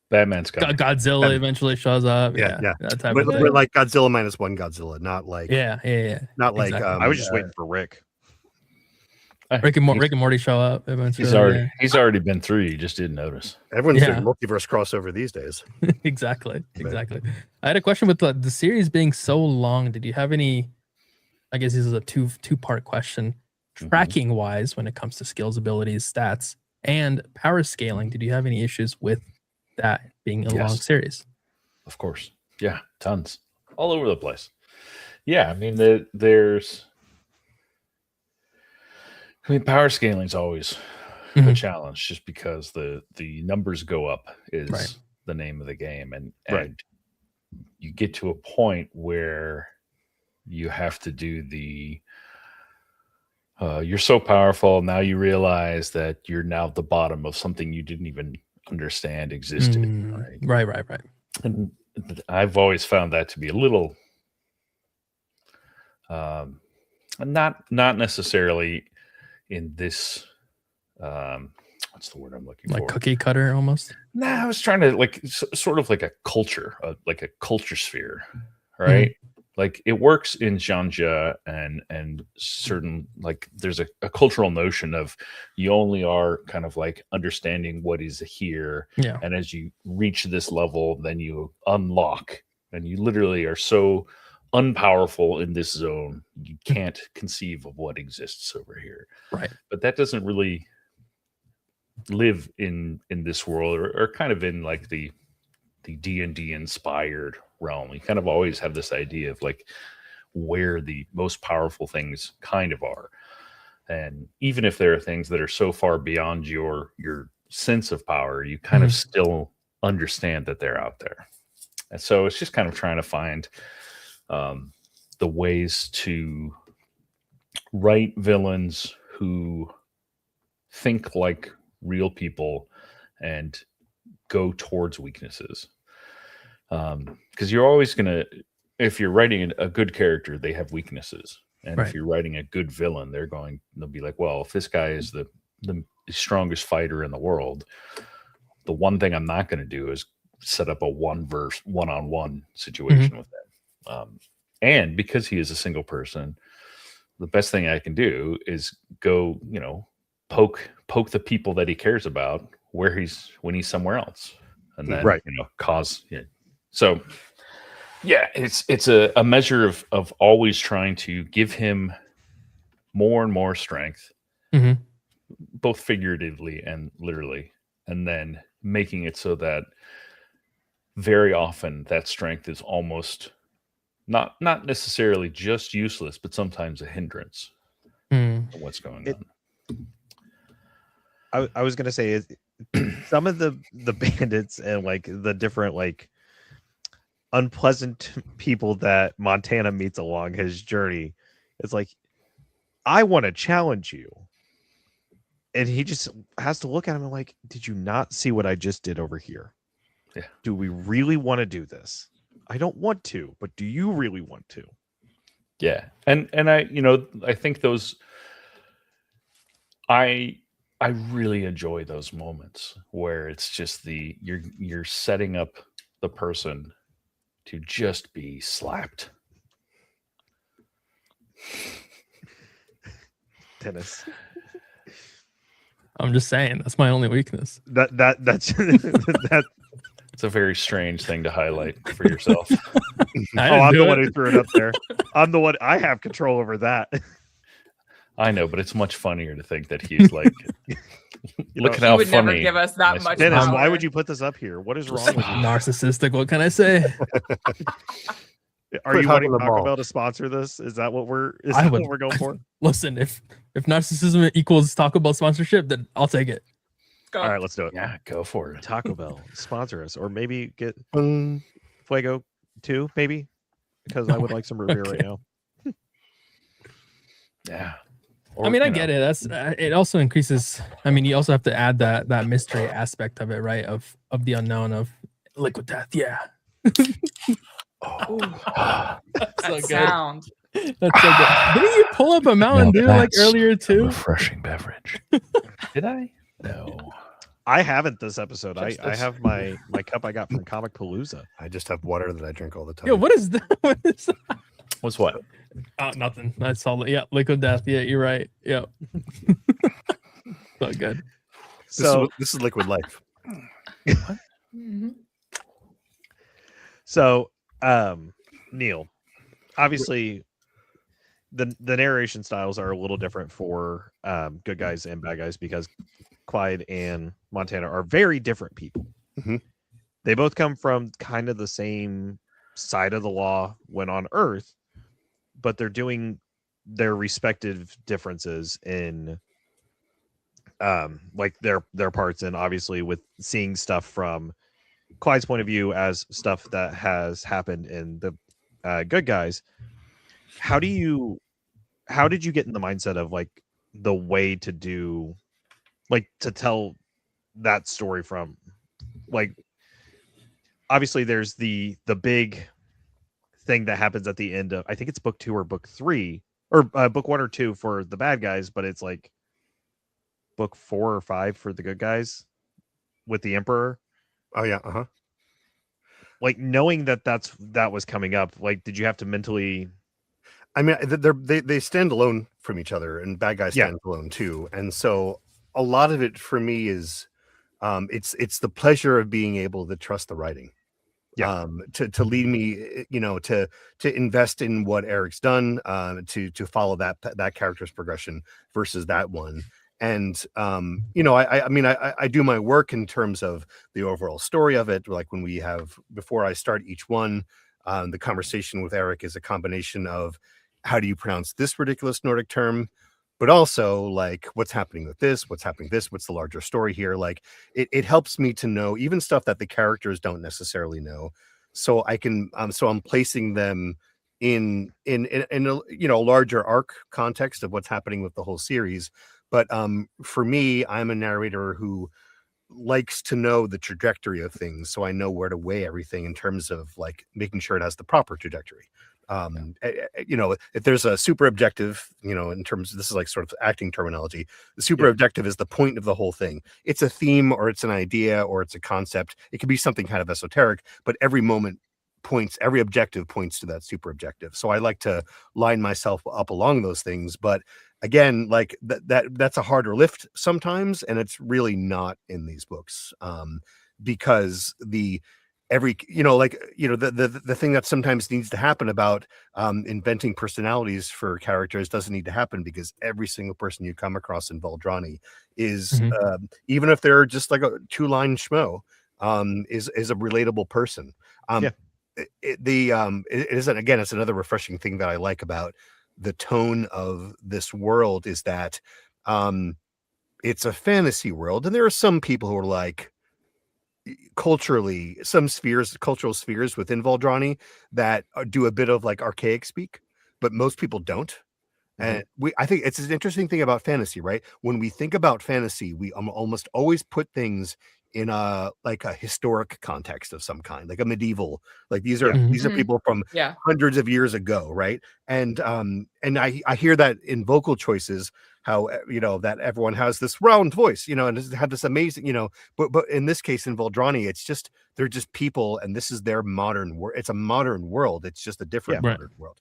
Batman's coming. Godzilla eventually shows up. Yeah. That type But of thing. like Godzilla minus one Godzilla, not like not like exactly. I was just waiting for Rick. Rick and Morty show up eventually. He's already been through. You just didn't notice. Everyone's doing multiverse crossover these days. Exactly. I had a question with the series being so long. Did you have any? I guess this is a two-part question. Tracking wise, when it comes to skills, abilities, stats, and power scaling, did you have any issues with that being a long series? Of course. Yeah, tons. All over the place. Yeah, I mean, there's... power scaling is always a challenge, just because the numbers go up is the name of the game. And you get to a point where you have to do the you're so powerful. Now you realize that you're now at the bottom of something you didn't even understand existed. Right. And I've always found that to be a little, not necessarily in this, what's the word I'm looking for? Like cookie cutter almost. Nah, I was trying to like sort of like a culture, like a culture sphere, right? Like it works in Zhangja and certain, like there's a cultural notion of you only are kind of like understanding what is here. Yeah. And as you reach this level, then you unlock, and you literally are so unpowerful in this zone, you can't conceive of what exists over here. Right. But that doesn't really live in this world, or kind of in like the D&D inspired realm. You kind of always have this idea of like where the most powerful things kind of are, and even if there are things that are so far beyond your sense of power, you kind of still understand that they're out there. And so it's just kind of trying to find the ways to write villains who think like real people and go towards weaknesses. Because you're always going to, if you're writing a good character, they have weaknesses. And if you're writing a good villain, they'll be like, well, if this guy is the strongest fighter in the world, the one thing I'm not going to do is set up a one-on-one situation with him. And because he is a single person, the best thing I can do is go, poke the people that he cares about when he's somewhere else, and then cause. Yeah. So yeah, it's a measure of always trying to give him more and more strength, both figuratively and literally, and then making it so that very often that strength is almost not necessarily just useless, but sometimes a hindrance to what's going on. I was gonna say is some of the bandits and like the different like unpleasant people that Montana meets along his journey, it's like, I want to challenge you, and he just has to look at him and like, did you not see what I just did over here? Yeah. Do we really want to do this? I don't want to, but do you really want to? Yeah. And I think those, I really enjoy those moments where it's just you're setting up the person to just be slapped. Dennis. I'm just saying, that's my only weakness. That's that. It's a very strange thing to highlight for yourself. I'm the one who threw it up there. I'm the one. I have control over that. I know, but it's much funnier to think that he's like, look at how would funny. never give us that much Dennis, power. why would you put this up here? What is wrong with you? Narcissistic. What can I say? Are you wanting Taco Bell to sponsor this? Is that what we're going for? Listen, if narcissism equals Taco Bell sponsorship, then I'll take it. Go. All right, let's do it. Yeah, go for it. Taco Bell sponsor us, or maybe get Fuego 2, maybe, because I would like some root beer right now. Yeah. Or, I get it. That's it. Also increases. You also have to add that mystery aspect of it, right? Of the unknown of liquid death. Yeah. That's so sound. That's so good. Didn't you pull up a Mountain Dew like earlier too? Refreshing beverage. Did I? No. I haven't this episode. I have my cup I got from Comic Palooza. I just have water that I drink all the time. Yo, what is that? What is that? What's what? Nothing. That's all. Yeah, liquid death. Yeah, you're right. Yeah. So good. This is liquid life. So, Neil, obviously, the narration styles are a little different for good guys and bad guys because Clyde and Montana are very different people. They both come from kind of the same side of the law when on Earth, but they're doing their respective differences in like their parts, and obviously with seeing stuff from Clyde's point of view as stuff that has happened in the good guys. How did you get in the mindset of like the way to do, like, to tell that story from, like, obviously there's the big thing that happens at the end of, I think it's book 2 or book 3 or book 1 or 2 for the bad guys, but it's like book 4 or 5 for the good guys with the Emperor. Oh yeah, Like, knowing that was coming up, like, did you have to mentally? I mean, they stand alone from each other, and bad guys stand alone too. And so a lot of it for me is, it's the pleasure of being able to trust the writing. To lead me, to invest in what Eric's done, to follow that character's progression versus that one. And I mean, I do my work in terms of the overall story of it. Like, when we have, before I start each one, the conversation with Eric is a combination of, how do you pronounce this ridiculous Nordic term, but also, like, what's happening with this, what's the larger story here. Like, it helps me to know even stuff that the characters don't necessarily know, so I can so I'm placing them in a larger arc context of what's happening with the whole series. But for me, I'm a narrator who likes to know the trajectory of things, so I know where to weigh everything in terms of, like, making sure it has the proper trajectory. If there's a super objective, in terms of, this is like sort of acting terminology, the super objective is the point of the whole thing. It's a theme, or it's an idea, or it's a concept. It could be something kind of esoteric, but every objective points to that super objective. So I like to line myself up along those things. But again, like, that's a harder lift sometimes, and it's really not in these books, because the thing that sometimes needs to happen about inventing personalities for characters doesn't need to happen, because every single person you come across in Valdrani is, even if they're just like a 2-line schmo, is a relatable person. It isn't, again, it's another refreshing thing that I like about the tone of this world, is that it's a fantasy world, and there are some people who are like, culturally, cultural spheres within Valdrani that do a bit of, like, archaic speak, but most people don't. And I think it's an interesting thing about fantasy, right? When we think about fantasy, we almost always put things in a historic context of some kind, like a medieval, like these are people from hundreds of years ago, right? And I hear that in vocal choices, how that everyone has this round voice, and have this amazing, but in this case in Valdrani, it's just, they're just people, and this is their modern world. It's a modern world. It's just a different modern world.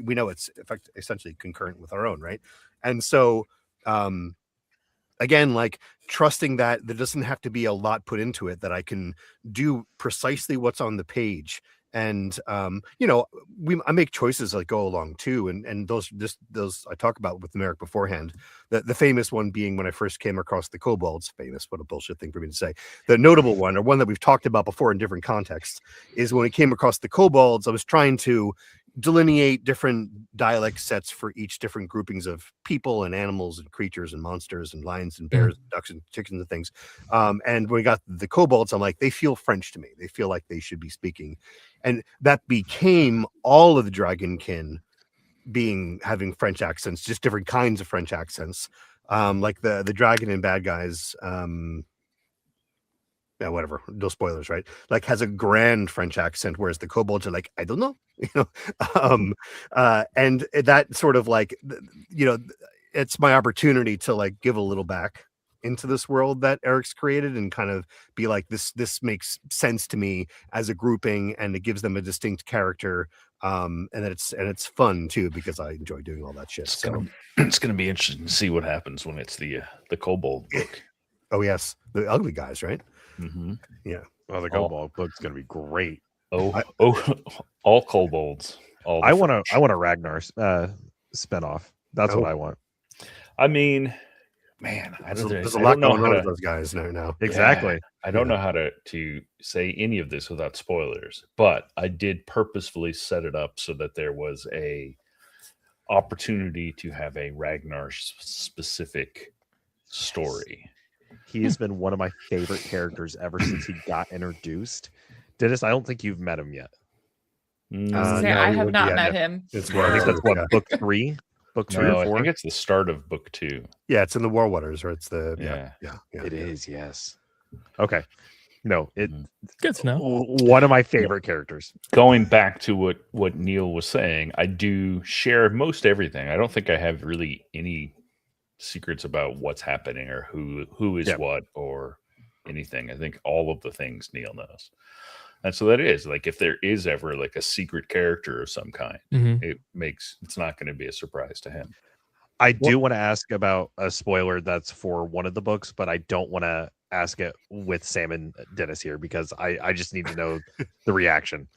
We know it's essentially concurrent with our own, right? And so again, like, trusting that there doesn't have to be a lot put into it, that I can do precisely what's on the page. And I make choices that go along too, and those I talk about with Merrick beforehand. The famous one being when I first came across the kobolds. Famous, what a bullshit thing for me to say. The notable one, or one that we've talked about before in different contexts, is when we came across the kobolds, I was trying to delineate different dialect sets for each different groupings of people and animals and creatures and monsters and lions and bears and ducks and chickens and things. And when we got the kobolds, I'm like, they feel French to me. They feel like they should be speaking. And that became all of the Dragonkin having French accents, just different kinds of French accents. Like the dragon in Bad Guys, whatever, no spoilers, right? Like, has a grand French accent, whereas the kobolds are like, I don't know, and that sort of, like, it's my opportunity to, like, give a little back into this world that Eric's created, and kind of be like, this makes sense to me as a grouping, and it gives them a distinct character, and it's fun too, because I enjoy doing all that shit. It's gonna be interesting to see what happens when it's the kobold book. Oh yes, the ugly guys, right? Yeah. Well, the kobold book's gonna be great. All kobolds. I want a Ragnar spinoff. That's what I want. I mean, man, there's a lot going on with those guys now. Exactly. Yeah, I don't know how to say any of this without spoilers, but I did purposefully set it up so that there was a opportunity to have a Ragnar specific story. He has been one of my favorite characters ever since he got introduced. Dennis, I don't think you've met him yet. I have not met him. It's I think that's book 3. book 3 No, or I 4? think it's the start of book 2. Yeah, it's in the War Waters, or it's the Yeah. It is, yes. Okay. No, it Mhm. Good to know. one of my favorite characters. Going back to what Neil was saying, I do share most everything. I don't think I have really any secrets about what's happening or who is Yeah. what or anything. I think all of the things Neil knows. And so that is like if there is ever like a secret character of some kind, Mhm. it's not going to be a surprise to him. I do want to ask about a spoiler that's for one of the books, but I don't want to ask it with Sam and Dennis here because I just need to know the reaction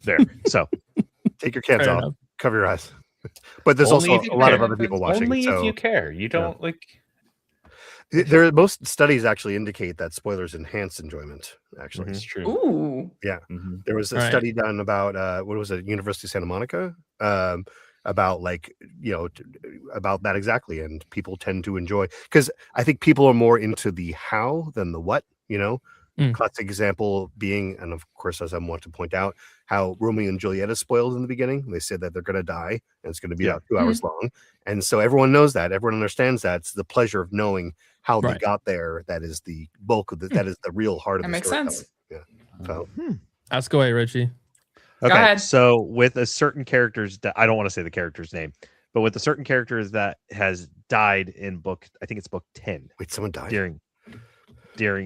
there. So Take your cans Fair off, enough. cover your eyes. But there's Only also if a you lot of care. other people watching. Only if so you care. You don't like. most studies actually indicate that spoilers enhance enjoyment. Actually, It's true. Ooh. Mhm. there was a Right. study done about what was it, University of Santa Monica, about about that exactly, and people tend to enjoy because I think people are more into the how than the what. Classic example being, and of course, as I want to point out, how Romeo and Juliet is spoiled in the beginning. They said that they're going to die, and it's going to be about 2 hours long, and so everyone knows that, everyone understands that. It's the pleasure of knowing how they Right. got there that is the bulk of that is the real heart of That the makes storytelling. sense. Yeah. So Ask away, Richie. okay, ahead. so with a certain characters that I don't want to say the character's name, but with the certain characters that has died in book, I think it's book 10 wait, someone died. during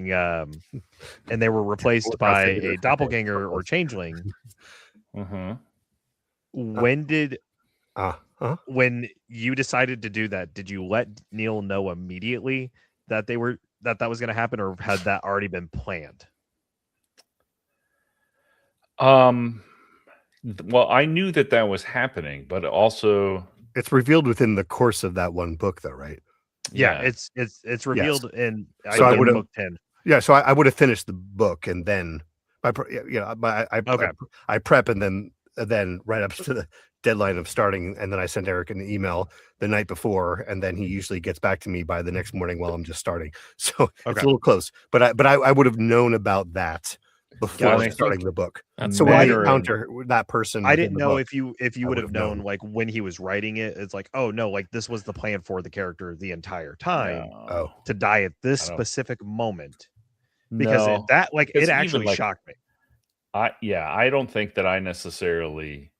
and they were replaced Look, by I figured a it. doppelganger or changeling. Mhm. When did When you decided to do that, did you let Neil know immediately that that was going to happen, or had that already been planned? Well, I knew that was happening, but also, it's revealed within the course of that one book, though, right? Yeah, it's revealed in So I think would've- book 10. Yeah, so I would have finished the book and then I prep and then right up to the deadline of starting, and then I send Eric an email the night before, and then he usually gets back to me by the next morning while I'm just starting. So it's Okay. a little close, but I would have known about that before and I starting think the book. That's So when I matter of- encounter that person, I within didn't the know book, if you I would have would've known known. like when he was writing it. It's like, oh no, like this was the plan for the character the entire time Oh. to die at this I don't- specific moment, because no, it because actually even, like, shocked me. I don't think that I necessarily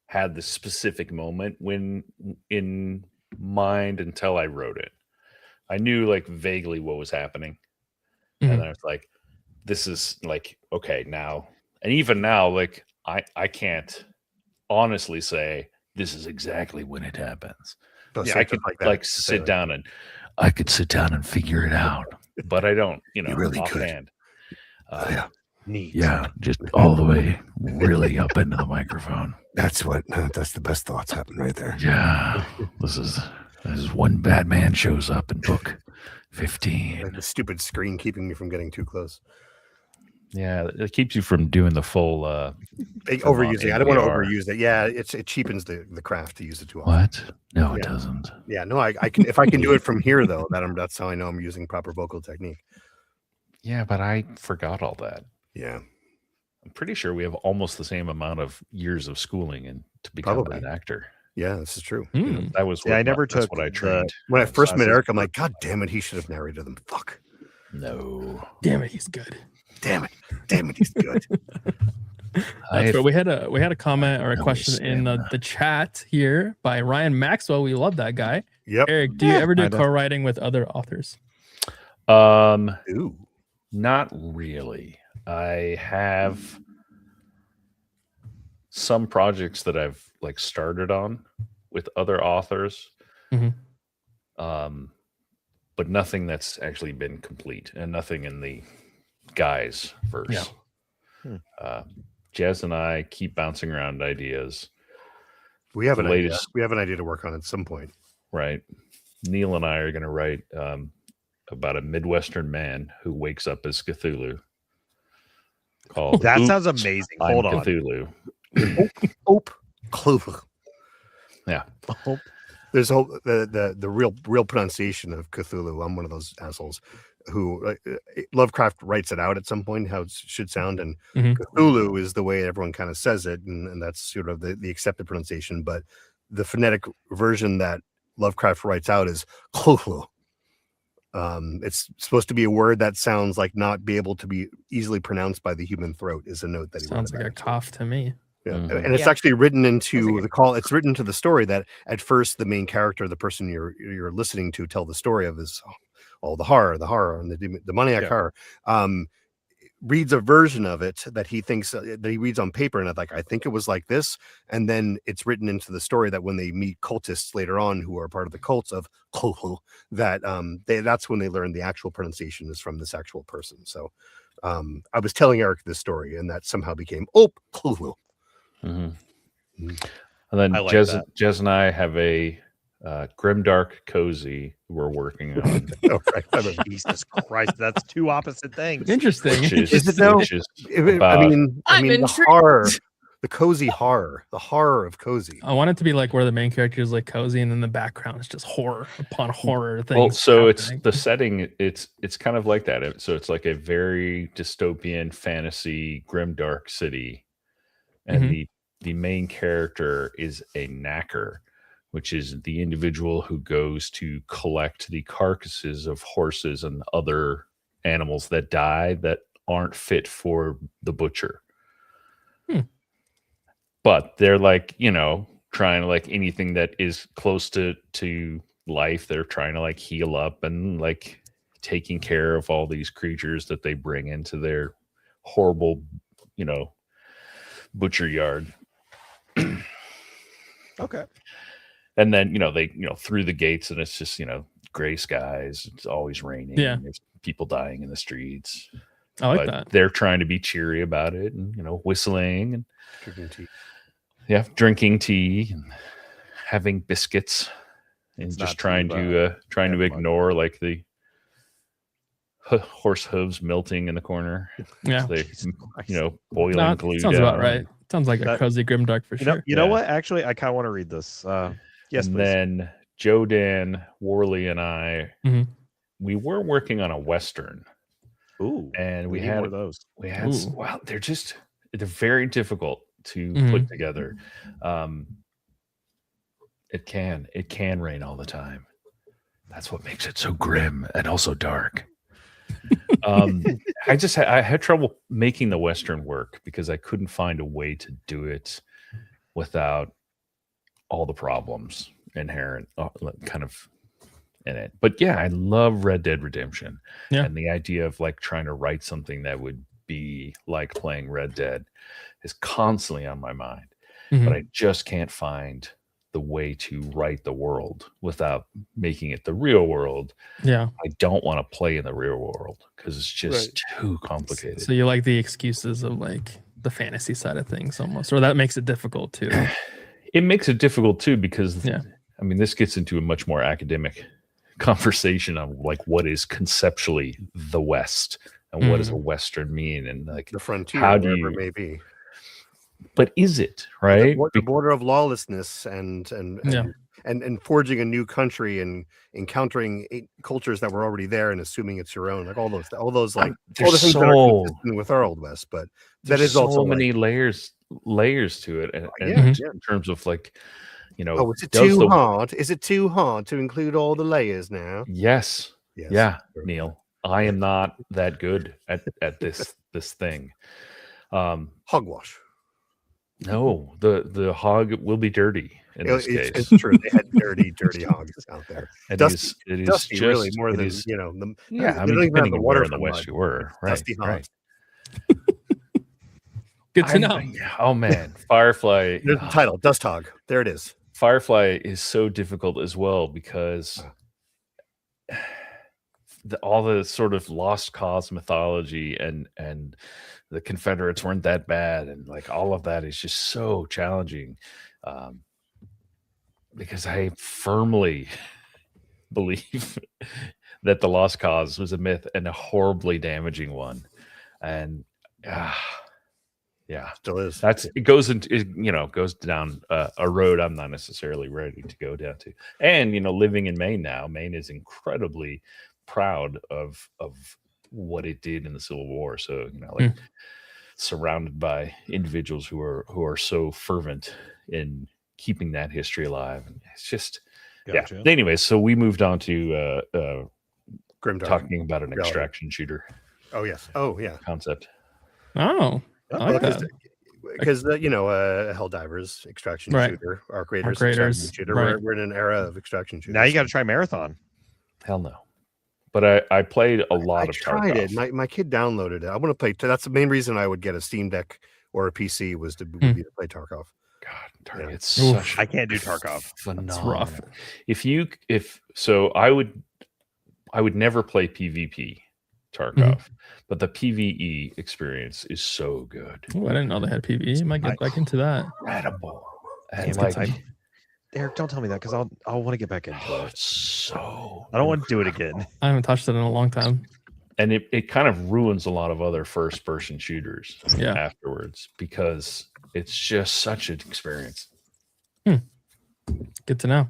had the specific moment when in mind until I wrote it. I knew like vaguely what was happening, Mhm. and then I was like, "This is like okay now." And even now, like I can't honestly say this is exactly when it happens. Don't Yeah, say I stuff could like that. like Say sit down and I could sit down and figure it out, but I don't. You really could. offhand. Yeah. Neat. Yeah, just all the way really up into the microphone. That's the best thoughts happen right there. Yeah, this is when Batman shows up in book 15. And the stupid screen keeping me from getting too close. Yeah, it keeps you from doing the full. Overusing. I don't want to NPR. overuse it. Yeah, it cheapens the craft to use it too often. What? No, it Yeah. doesn't. Yeah, no, I can if I can do it from here though, that's how I know I'm using proper vocal technique. Yeah, but I forgot all that. Yeah, I'm pretty sure we have almost the same amount of years of schooling and to become Probably. an actor. yeah, this is true. Hmm. That was Yeah, I never that's took what I the- trained. When I first met classes Eric, I'm like, God damn it, he should have narrated them. Fuck. No, Damn it, he's good. Damn it, he's good. That's right. We had a comment or a No question in stamina. the chat here by Ryan Maxwell. We love that guy. Yep. Eric, do you Yeah, ever do I do. co-writing with other authors? Ooh. Not really. I have some projects that I've like started on with other authors, Mhm. But nothing that's actually been complete, and nothing in the Guy's verse. Yeah. Jazz and I keep bouncing around ideas. We have The an idea. latest- We have an idea to work on at some point. Right. Neil and I are going to write about a Midwestern man who wakes up as Cthulhu. Called That Oops, sounds amazing. I'm Hold on. Cthulhu. Clover. Yeah. Oh, There's a whole, the real pronunciation of Cthulhu. I'm one of those assholes who Lovecraft writes it out at some point how it should sound, and Mhm. Cthulhu is the way everyone kind of says it, and that's sort of the accepted pronunciation. But the phonetic version that Lovecraft writes out is Cthulhu. It's supposed to be a word that sounds like not be able to be easily pronounced by the human throat. Is a note that he Sounds like a cough to me. Yeah. And it's actually written into the call. It's written into the story that at first the main character, the person you're listening to tell the story of, is the horror, and the demoniac horror. Reads a version of it that he thinks that he reads on paper, and I think it was like this, and then it's written into the story that when they meet cultists later on who are part of the cults of Cthulhu, that that's when they learn the actual pronunciation is from this actual person. So I was telling Eric this story, and that somehow became Cthulhu. And then Jez and I have a grimdark cozy we're working on. Jesus Christ, that's two opposite things. Interesting. Is it though? I mean the horror, the cozy horror, the horror of cozy. I want it to be like where the main character is like cozy, and then the background is just horror upon horror things. Well, so happening. It's the setting. It's kind of like that. So it's like a very dystopian fantasy, grimdark city, and the main character is a knacker, which is the individual who goes to collect the carcasses of horses and other animals that die that aren't fit for the butcher. But they're like, trying to like anything that is close to life. They're trying to like heal up and like taking care of all these creatures that they bring into their horrible, butcher yard. Okay. And then, they, through the gates, and it's just, gray skies. It's always raining. Yeah. There's people dying in the streets. I like that. They're trying to be cheery about it and, whistling and Drinking tea. Yeah, drinking tea and having biscuits and It's just not trying too, to ignore like the horse hooves melting in the corner. Yeah. They, boiling No, glue sounds down. about right. Sounds like a cozy grimdark for sure. You know what? Actually, I kind of want to read this. Yes, and please. then Joe, Dan, Worley, and I, we were working on a Western. Ooh, and we need had more of those. We had wow, they're very difficult to put together. It can rain all the time. That's what makes it so grim and also dark. I had trouble making the Western work because I couldn't find a way to do it without all the problems inherent kind of in it. But yeah, I love Red Dead Redemption. And the idea of like trying to write something that would be like playing Red Dead is constantly on my mind. But I just can't find the way to write the world without making it the real world. Yeah. I don't want to play in the real world because it's just too complicated. So you like the excuses of like the fantasy side of things almost, or that makes it difficult too. It makes it difficult too because I mean, this gets into a much more academic conversation on like what is conceptually the West and what does a Western mean and like the frontier, how do wherever you, it may be. But is it right? The border of lawlessness and forging a new country and encountering cultures that were already there and assuming it's your own, like all those like all the things that are consistent with our old West. But that is also so many layers to it, and in terms of like, is it too hard? Is it too hard to include all the layers now? Yes. Yeah, Neil, I am not that good at this thing. Hogwash. No, the hog will be dirty in this case. It's true. They had dirty hogs out there. It dusty, is dusty just, really more than is, the. I mean, depending on where in the West you were, right? Dusty hogs. Good to know. Oh man, Firefly. There's the title, Dust Hog. There it is. Firefly is so difficult as well because all the sort of lost cause mythology and the Confederates weren't that bad, and like all of that is just so challenging. Because I firmly believe that the lost cause was a myth and a horribly damaging one, and still is. It goes down a road I'm not necessarily ready to go down to. And living in Maine now, Maine is incredibly proud of what it did in the Civil War. So surrounded by individuals who are so fervent in keeping that history alive. And it's just Gotcha. yeah. Anyway, so we moved on to Grimdark. talking about an Reality. extraction shooter Oh yes. Oh yeah. concept. Oh, I like that. Because Helldivers, extraction Right. shooter, Arc Raiders, Arc Raiders, extraction shooter. right. We're in an era of extraction shooters. Now you got to try Marathon. Hell no. But I played a lot I of tried Tarkov. it. My kid downloaded it. I want to play. That's the main reason I would get a Steam Deck or a PC would be to play Tarkov. God, Tarkov, Yeah. it's Oof. such I can't do Tarkov. phenomenal. rough. I would never play PvP Tarkov, but the PvE experience is so good. Oh, I didn't know they had PvE. I might get back into that. Incredible. Damn, And good like, time. Eric, don't tell me that because I'll want to get back into oh, it. it's so I don't want to do it again. I haven't touched it in a long time. and it kind of ruins a lot of other first person shooters Yeah. afterwards because it's just such an experience. Good to know.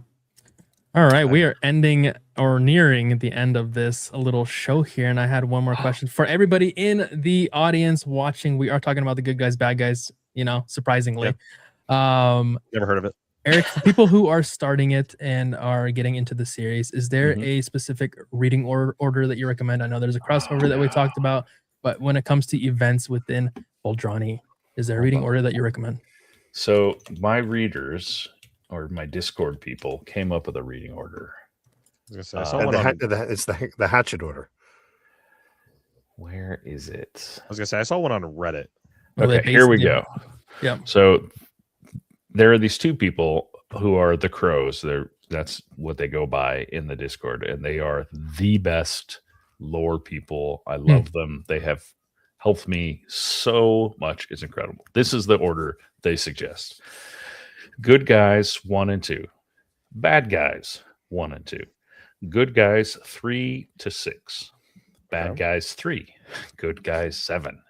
All right, we are ending or nearing the end of this little show here, and I had one more question for everybody in the audience watching. We are talking about the good guys, bad guys. Surprisingly, Never heard of it. Eric, for people who are starting it and are getting into the series, is there Mhm. a specific reading order that you recommend? I know there's a crossover that we talked about, but when it comes to events within Boldrani, is there a reading order that you recommend? So my readers or my Discord people came up with a reading order. I was gonna say, I saw And one on, it's the hatchet order. Where is it? I was gonna say I saw one on Reddit. Well, they Okay, here we based- go. Yeah. So there are these two people who are the Crows. That's what they go by in the Discord, and they are the best lore people. I love them. They have helped me so much. It's incredible. This is the order they suggest: good guys 1 and 2, bad guys 1 and 2, good guys 3 to 6, bad Okay. guys 3, good guys 7,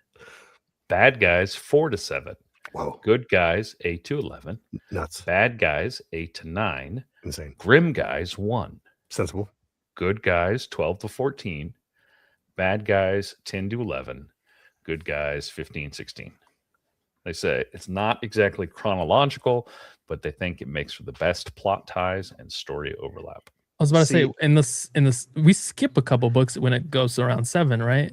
bad guys 4 to 7, Whoa, good guys 8 to 11, nuts, bad guys 8 to 9, insane, grim guys 1, sensible. good guys 12 to 14, bad guys 10 to 11, good guys 15, 16. They say it's not exactly chronological, but they think it makes for the best plot ties and story overlap. I was about to See- say in this we skip a couple books when it goes around 7, right?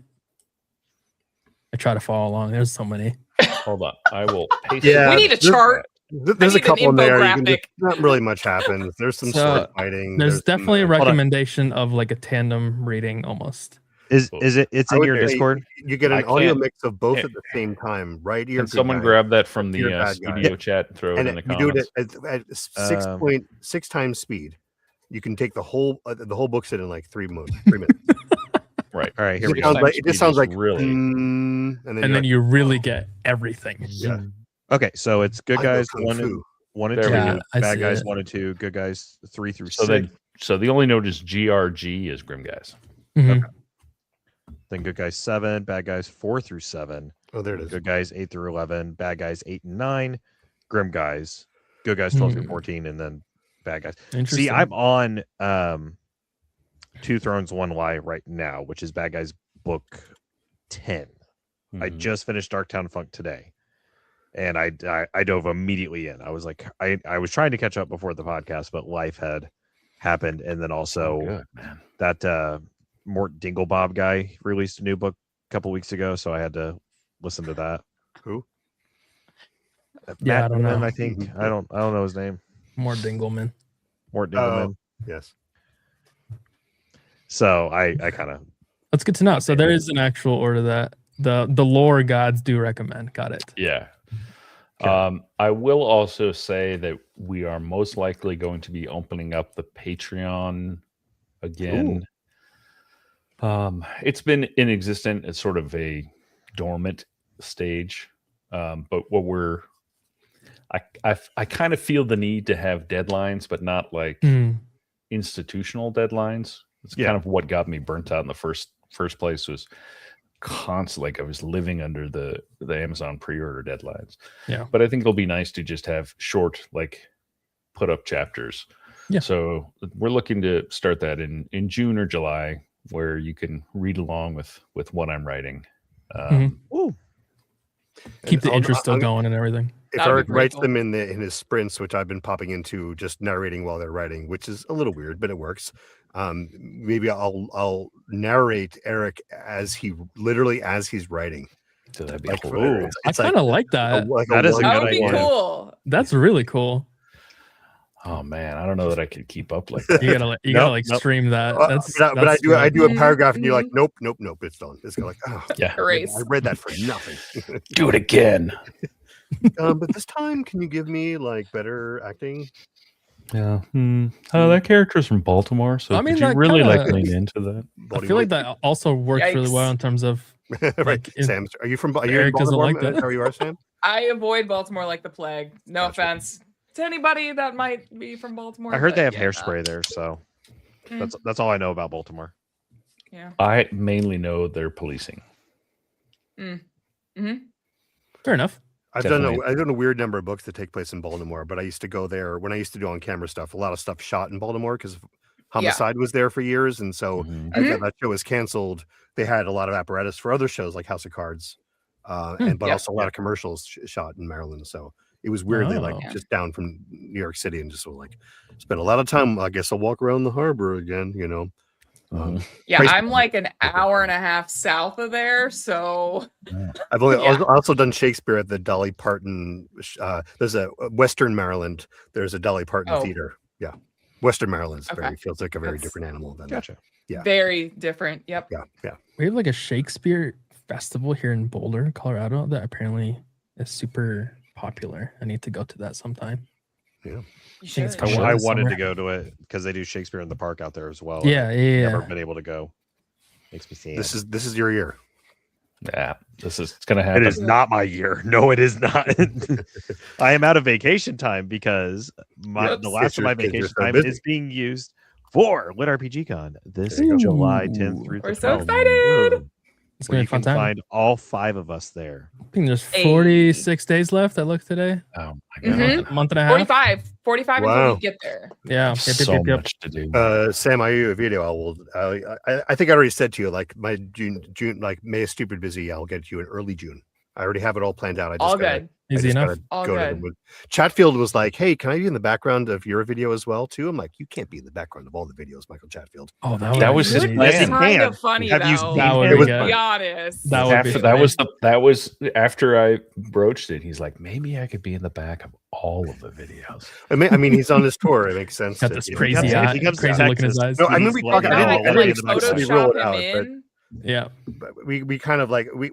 I try to follow along. There's so many. Hold on. I will paste Yeah, We need a chart. There's a need an couple in there. You can infographic. not really much happens. There's some So, sword fighting. There's some, definitely a hold on. recommendation of like a tandem reading almost. Is Cool. it? It's I in would your say Discord. You get I an audio can't- mix of both eh, at the same time, right? Ear, Can good someone guy. grab that from You're the a bad guy. studio chat and throw it And in the you do it comments? at 6.6 times speed. You can take the whole book's in like 3 minutes. Right. All right, here we It sounds go. like it just sounds like really. and then, And then you really get everything. Yeah. Okay, so it's good I know guys kung 1 and fu. 1 and There 2, we Yeah, go. I bad see guys it. 1 and 2, good guys 3 through So 6. so the only note is GRG is grim guys. Mhm. Then good guys 7, bad guys 4 through 7, Oh, there it is. good guys 8 through 11, bad guys 8 and 9, grim guys, good guys 12 through Hmm. 14, and then bad guys. Interesting. See, I'm on 2 Thrones 1 Lie right now, which is bad guys book 10. I Mhm. just finished Darktown Funk today, and I dove immediately in. I was like, I was trying to catch up before the podcast, but life had happened, and then also Good, man. that Mort Dinglebob guy released a new book a couple weeks ago, so I had to listen to that. Who? Yeah, I don't Dillman, know. I think I don't know his name. More Dingleman. Mort Dingelman. Yes. So I kind of That's good to know. So there is an actual order that the lore gods do recommend. Got it. Yeah. Okay. I will also say that we are most likely going to be opening up the Patreon again. It's been in existence at sort of a dormant stage, but what I kind of feel the need to have deadlines, but not like Hmm. institutional deadlines. It's Yeah. kind of what got me burnt out in the first place was constantly like I was living under the Amazon pre-order deadlines. Yeah. But I think it'll be nice to just have short like put up chapters. Yeah. So we're looking to start that in June or July, where you can read along with what I'm writing. Mhm. ooh. Keep the I'll- interest still I'm- going and everything. if That'd be Eric writes cool. them in his sprints, which I've been popping into, just narrating while they're writing, which is a little weird, but it works. Maybe I'll narrate Eric as he's writing. So that'd be Like, hilarious. I kind of like that. That is a That good would be idea. cool. That's really cool. Oh man, I don't know that I could keep up like that. You gotta like stream that. But I do good. a paragraph, and you're like, nope, it's done. It's like, oh, Yeah, Erase. I read that for nothing. do it again. But this time, can you give me like better acting? Yeah. That character's from Baltimore, so I mean, could you that really kinda- like lean into that? I feel like that also works really well Yikes. in terms of Right, like, if Sam. Are you in Eric doesn't Baltimore? like that. That's how you are, Sam? I avoid Baltimore like the plague. No Gotcha. offense to anybody that might be from Baltimore. I heard but they have yeah, hairspray there, so that's all I know about Baltimore. Yeah. I mainly know they're policing. Mm-hmm. fair enough. I've Definitely. done a weird number of books that take place in Baltimore, but I used to go there when I used to do on camera stuff. A lot of stuff shot in Baltimore because Homicide was there for years, and so Mhm. after that show was canceled, they had a lot of apparatus for other shows like House of Cards, but Yeah. also a lot of commercials shot in Maryland. So it was weirdly Oh. like just down from New York City, and just was like spent a lot of time. I guess I'll walk around the harbor again, you know. Yeah, Crazy. I'm like an hour and a half south of there, so I've only Yeah. also done Shakespeare at the Dolly Parton. There's a Western Maryland. There's a Dolly Parton Oh. theater. Yeah, Western Maryland's Okay. feels like a very That's- different animal than Gotcha. Yeah. very different. Yep. Yeah. We have like a Shakespeare festival here in Boulder, Colorado, that apparently is super popular. I need to go to that sometime. You think it's should. coming I this wanted summer. to go to it because they do Shakespeare in the Park out there as well. Yeah, yeah, Never yeah. been able to go. Makes me sad. This is your year. Yeah, it's gonna It happen. is not my year. No, it is not. I am out of vacation time because the Whoops. last of my Kids are vacation so time busy. is being used for Lit RPG Con this There you go. July 10th through We're the so 12th. excited. It's Where gonna be you a fun can time. find all 5 of us there. I think there's Hey. 46 days left. I looked today. Oh my god, Mhm. Month and a half. 45 Wow. until we get there. Yeah. so much to do. Sam, I owe you a video. I think I already said to you, like my June, like May is stupid busy. I'll get you in early June. I already have it all planned out. I just All gotta- good. I Easy just enough. gotta All go to good. them with- Chatfield was like, "Hey, can I be in the background of your video as well too?" I'm like, "You can't be in the background of all the videos, Michael Chatfield." Oh, That was his Would be plan. kind of funny Have you though. seen That would It be was- good. Be honest. That would be That was after I broached it. He's like, maybe I could be in the back of all of the videos. I mean, he's on this tour. It makes sense. Got to- this you know, crazy, If eye, he comes to crazy look in his eyes. No, I mean, we Please talked. let I me Now know. I didn't, can I like didn't explicitly Photoshop roll it him out, but in. Yeah. we kind of like we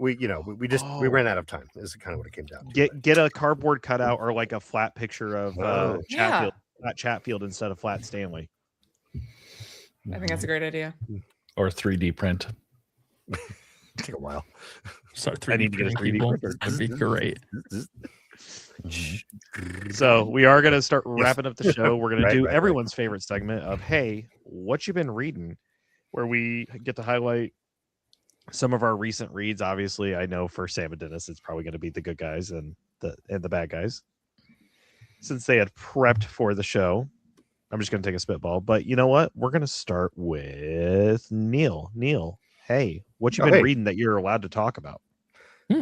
just we Oh. ran out of time. Is kind of what it came down to. Get a cardboard cutout or like a flat picture of Oh. Chatfield, not Chatfield instead of Flat Stanley. I think that's a great idea. Or 3D print. Take a while. Start I need to get a 3D people. printer. That'd be great. So we are going to start wrapping up the show. We're going to Right, do right. everyone's favorite segment of Hey, what you been reading, where we get to highlight some of our recent reads. Obviously, I know for Sam and Dennis, it's probably going to be the good guys and the bad guys. Since they had prepped for the show, I'm just going to take a spitball. But you know what? We're going to start with Neil. Neil, hey, what you been hey. reading that you're allowed to talk about? You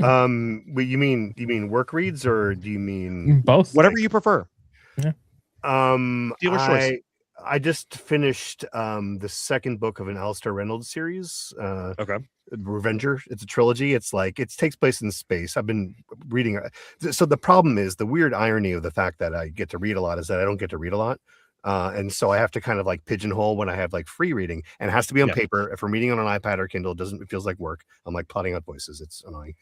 mean work reads or do you mean Both. Whatever you prefer. Dealer's choice. I just finished the second book of an Alistair Reynolds series. Okay. Revenger. It's a trilogy. It's like it takes place in space. I've been reading. So the problem is the weird irony of the fact that I get to read a lot is that I don't get to read a lot. And so I have to kind of like pigeonhole when I have like free reading, and it has to be on paper. If I'm reading on an iPad or Kindle, it feels like work. I'm like plotting out voices. It's annoying.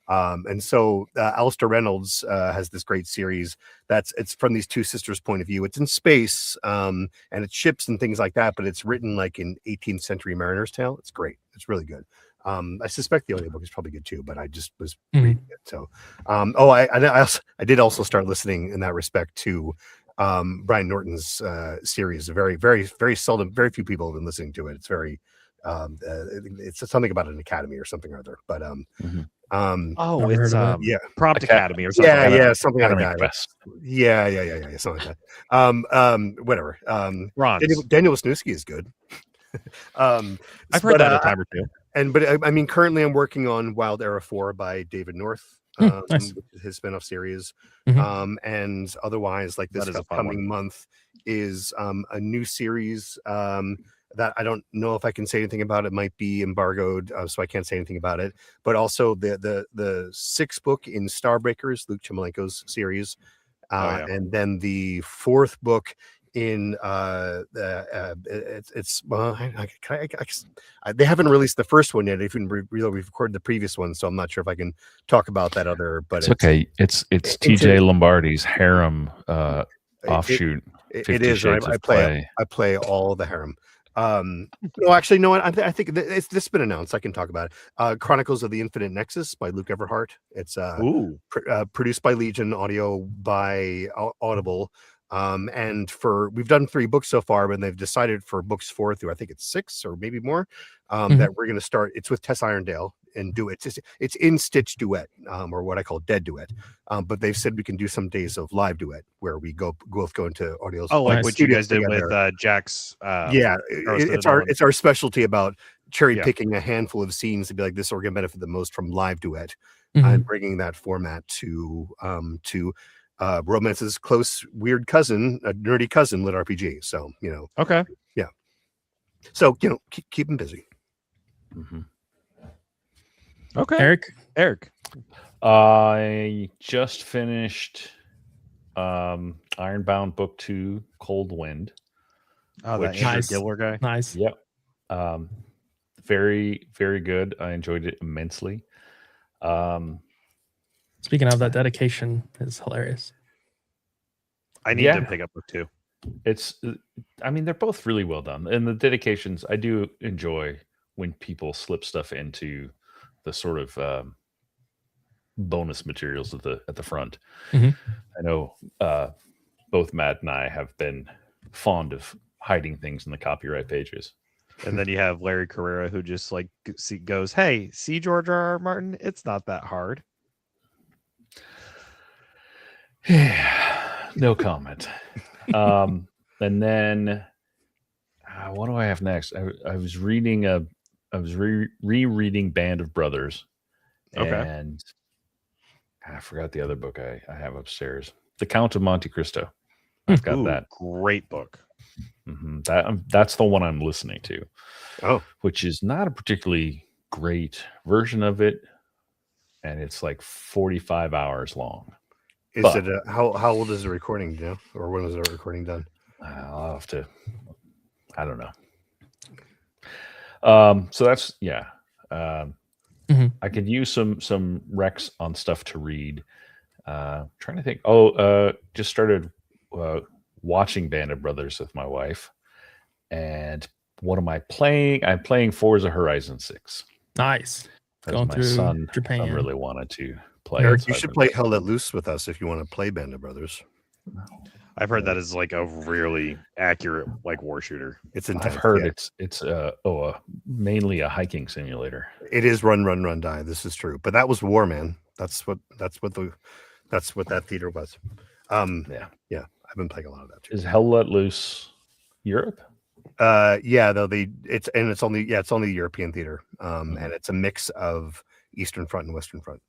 And so Alistair Reynolds has this great series it's from these two sisters' point of view. It's in space, and it's ships and things like that, but it's written like in 18th century mariner's tale. It's great. It's really good. I suspect the audiobook is probably good too, but I just was reading it. So, I did also start listening in that respect to Brian Norton's series. Very, very, very seldom, very few people have been listening to it. It's very, it's something about an academy or something or other. But Oh, Never it's heard of yeah, Prompt Academy or something. yeah, like that. yeah, something like Academy that. Quest. Yeah, something like that. Whatever. Ron's. Daniel Wisniewski is good. I've heard that a time or two. But I mean, currently I'm working on Wild Era 4 by David North. Nice. which is his spinoff series. Mhm. And otherwise, like this That is a fun upcoming month is a new series that I don't know if I can say anything about. It might be embargoed, so I can't say anything about it. But also the sixth book in Starbreakers, Luke Chimolenko's series, and then the fourth book in they haven't released the first one yet. We've recorded the previous one, so I'm not sure if I can talk about that other. But it's okay. It's TJ Lombardi's harem offshoot. It is. I play all the harem. No, actually, no. I think this has been announced. I can talk about it. Chronicles of the Infinite Nexus by Luke Everhart. It's produced by Legion, audio by Audible. And we've done 3 books so far, but they've decided for books 4 through I think it's 6 or maybe more that we're going to start. It's with Tess Irondale and it's in Stitch duet, or what I call dead duet. But they've said we can do some days of live duet where we both go into audios. Oh, like what you guys did with Jack's. It's our specialty about cherry picking a handful of scenes to be like, this are going to benefit the most from live duet, and bringing that format to Romance's close weird cousin, a nerdy cousin, lit RPG. So Okay. Yeah. So keep him busy. Okay. Eric. I just finished Ironbound Book 2, Cold Wind. Oh, that Andrew Giller guy. Nice. Yep. Very, very good. I enjoyed it immensely. Speaking of, that dedication is hilarious. I need to pick up Book 2. They're both really well done. And the dedications, I do enjoy when people slip stuff into the sort of bonus materials at the front. I know both Matt and I have been fond of hiding things in the copyright pages. And then you have Larry Carrera, who just goes, "Hey, see George R.R. Martin? It's not that hard." No comment. And then what do I have next? I was reading rereading Band of Brothers. And I forgot the other book I have upstairs. The Count of Monte Cristo. I've got that. Great book. That's the one I'm listening to. Oh, which is not a particularly great version of it, and it's like 45 hours long. How old is the recording, Joe? Or when was the recording done? I'll have to. I don't know. So that's I could use some recs on stuff to read. Trying to think. Just started watching Band of Brothers with my wife. And what am I playing? I'm playing Forza Horizon 6. Nice. Going through son Japan. really wanted to play. Eric, you should play Hell Let Loose with us if you want to play Band of Brothers. I've heard that is like a really accurate war shooter. It's intense. I've heard it's mainly a hiking simulator. It is run, die. This is true, but that was war, man. That's what that theater was. I've been playing a lot of that too. Is Hell Let Loose Europe? It's only European theater. And it's a mix of Eastern Front and Western Front.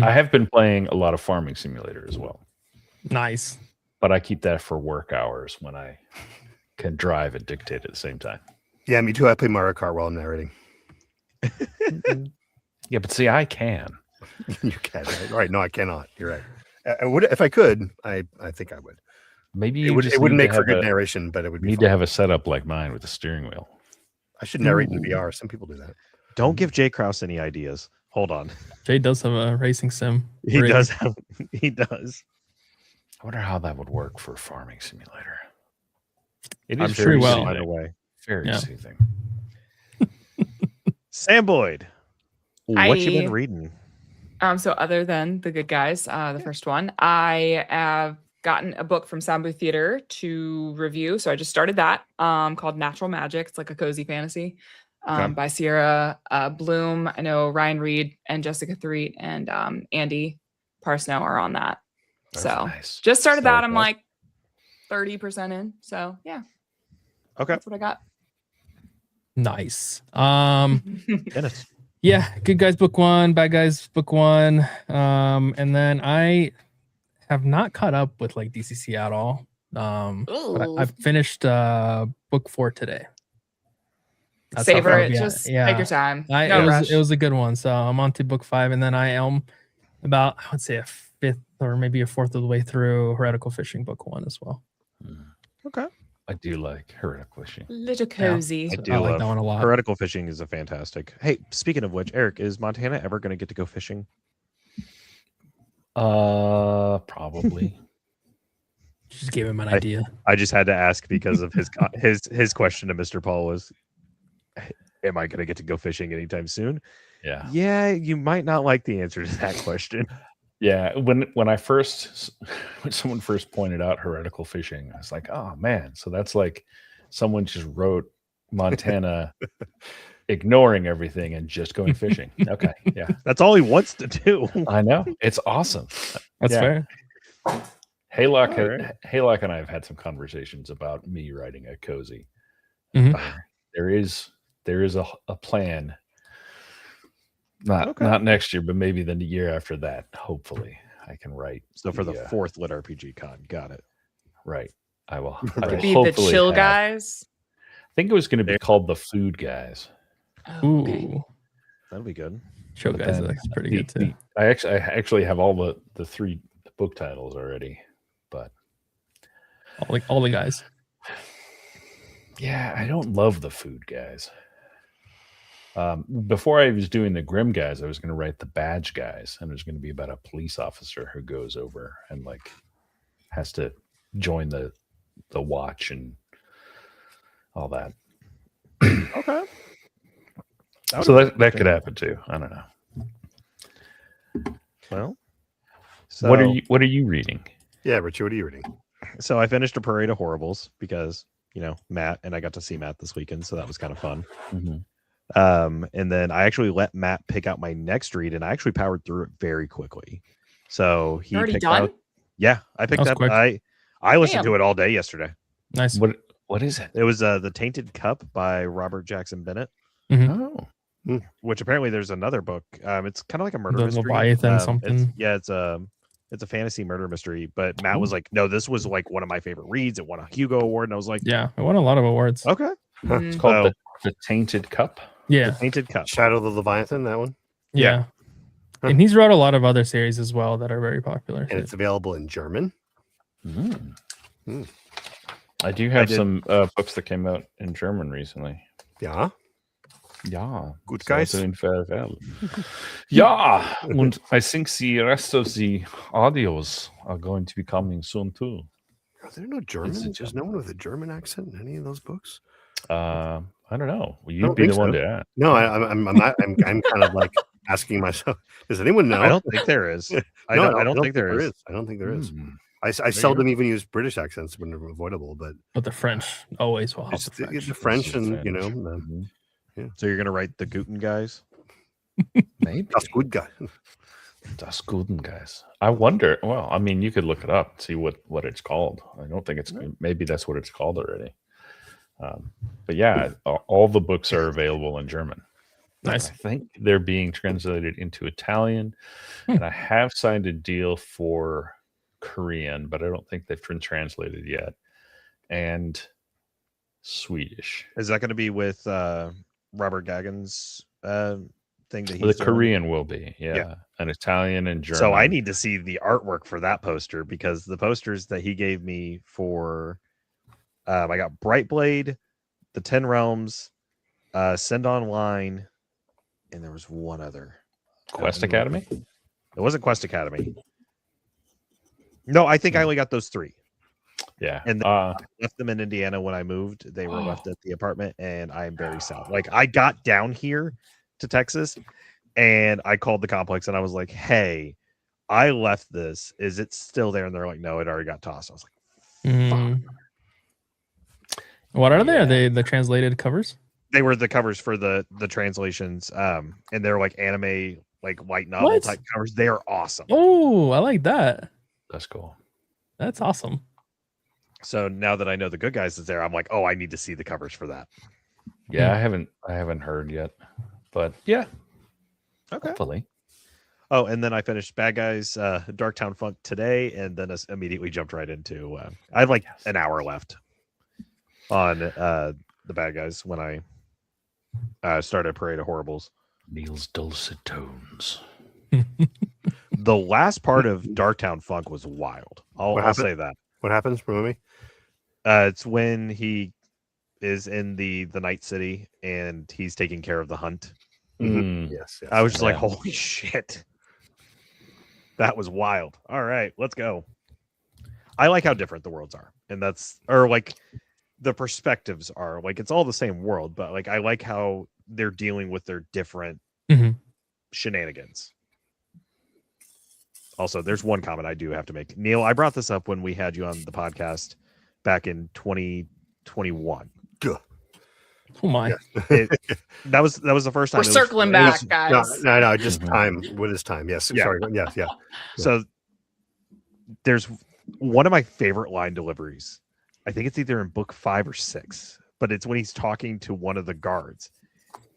I have been playing a lot of Farming Simulator as well. Nice. But I keep that for work hours when I can drive and dictate at the same time. Yeah, me too. I play Mario Kart while I'm narrating. Yeah, but see, I can. You can. Right? No, I cannot. You're right. I would if I could. I think I would. Maybe it wouldn't make for good narration, but it would need to have a setup like mine with a steering wheel. I should narrate in VR. Some people do that. Don't give Jay Krause any ideas. Hold on. Jay does have a racing sim. He does. I wonder how that would work for Farming Simulator. It is I'm sure well. By the way, very soothing. Sam Boyd, what you been reading? So other than The Good Guys, the first one, I have gotten a book from Sound Booth Theater to review. So I just started that called Natural Magic. It's like a cozy fantasy by Sierra Bloom. I know Ryan Reed and Jessica Threet and Andy Parsnow are on that. Nice. Just started that. I'm like 30% in. So yeah. Okay. That's what I got. Nice. Dennis. Yeah, Good Guys book 1, Bad Guys book 1. And then I have not caught up with like DCC at all. But I finished book 4 today. That's how Savor far it. we are. Just take your time. No it rush. was a good one. So I'm on to book 5, and then I am about, I would say, a fifth or maybe a fourth of the way through Heretical Fishing book 1 as well. Okay. I do like heretical fishing. Little cozy. I So do I like love that one a lot. heretical fishing is a fantastic. Hey, speaking of which, Eric, is Montana ever going to get to go fishing? Probably. Just gave him an idea. I just had to ask because of his question to Mr. Paul was, am I going to get to go fishing anytime soon? Yeah. Yeah, you might not like the answer to that question. Yeah, when someone first pointed out heretical fishing, I was like, oh man, so that's like someone just wrote Montana ignoring everything and just going fishing. Okay, yeah, That's all he wants to do. I know, it's awesome. That's Yeah. fair. Haylock, All right. Haylock and I have had some conversations about me writing a cozy. Mhm. There is a plan. Okay. Not next year, but maybe the year after that. Hopefully, I can write. So for the Yeah. fourth Lit RPG con, got it. Right. I will. Right. I To will be the hopefully chill have- guys. I think it was going to be There- called the Food Guys. Oh, okay. Ooh, That'll be good. show But guys, then that's pretty the- good too. I actually have all the 3 book titles already, but All the guys. yeah, I don't love the Food Guys. Before I was doing the Grim Guys, I was going to write the Badge Guys, and it was going to be about a police officer who goes over and like has to join the watch and all that. Okay. So that could happen too. I don't know. Well, so What are you reading? Yeah, Richie, what are you reading? So I finished A Parade of Horribles because Matt, and I got to see Matt this weekend, so that was kind of fun. Mhm. And then I actually let Matt pick out my next read, and I actually powered through it very quickly. So he You're already picked done? out. Yeah, I picked was up. quick. I listened Damn. to it all day yesterday. Nice. What is it? It was The Tainted Cup by Robert Jackson Bennett, Oh, which apparently there's another book. It's kind of like a murder The mystery. Leviathan something. It's a fantasy murder mystery. But Matt was like, "No, this was like one of my favorite reads. It won a Hugo Award," and I was like, Yeah, I won a lot of awards. "Okay." Mm. it's called Oh. the Tainted Cup. Yeah, Tainted Cup. Shadow of the Leviathan, that one. yeah. Huh. And he's wrote a lot of other series as well that are very popular. And it's available in German. Mm. Mm. I do have did- some books that came out in German recently. Yeah. Ja, Good guys. in farewell. Ja, and I think the rest of the audios are going to be coming soon too. Are there no German? It's a There's no one with a German accent in any of those books. I don't know. You'd don't be think the one so. to ask. No, I'm not. I'm kind of like asking myself. Does anyone know? I don't think there is. I No, don't think there is. I don't think there is. Hmm. I seldom even use British accents when they're avoidable, but But the French always will help. it's The French. the French It's and French. the Mhm. So you're gonna write the Guten guys? Maybe that's good guy. Das Guten guys. I wonder. Well, I mean, you could look it up, see what it's called. I don't think it's maybe that's what it's called already. But yeah, all the books are available in German. Nice. I think they're being translated into Italian, and I have signed a deal for Korean, but I don't think they've been translated yet. And Swedish. Is that going to be with Robert Gagan's thing that he's The doing? Korean will be, yeah. Yeah. And Italian and German. So I need to see the artwork for that poster because the posters that he gave me for I got Brightblade, the 10 Realms, Send Online, and there was one other. Quest Academy. It wasn't Quest Academy. No, I think I only got those 3. Yeah. And Left them in Indiana when I moved. They were left at the apartment, and I'm very sad. Like I got down here to Texas, and I called the complex, and I was like, "Hey, I left this. Is it still there?" And they're like, "No, it already got tossed." I was like, Mm. What are they? Yeah. Are they the translated covers? "They were the covers for the translations, and they're like anime, like light novel What? type covers. They are awesome." Oh, I like that. That's cool. That's awesome. So now that I know the Good Guys is there, I'm like, "Oh, I need to see the covers for that." Yeah, I haven't heard yet. But yeah. Okay. Hopefully. Oh, and then I finished Bad Guys, Darktown Funk today, and then immediately jumped right into. I have like an hour left on the Bad Guys when I started Parade of Horribles. Neil's dulcet tones. The last part of Darktown Funk was wild. I'll say that. What happens? Remind me. It's when he is in the Night City and he's taking care of the hunt. Mm. Yes. I was just like, Yeah. holy shit. That was wild. All right, let's go. I like how different the worlds are. And like the perspectives are. Like it's all the same world, but like I like how they're dealing with their different shenanigans. Also, there's one comment I do have to make. Neil, I brought this up when we had you on the podcast back in 2021. Oh my. That was the first time. We're circling back, guys. No, just time. What is time? Yes. Yeah. Sorry. Yes. Yeah. So there's one of my favorite line deliveries. I think it's either in book 5 or 6, but it's when he's talking to one of the guards,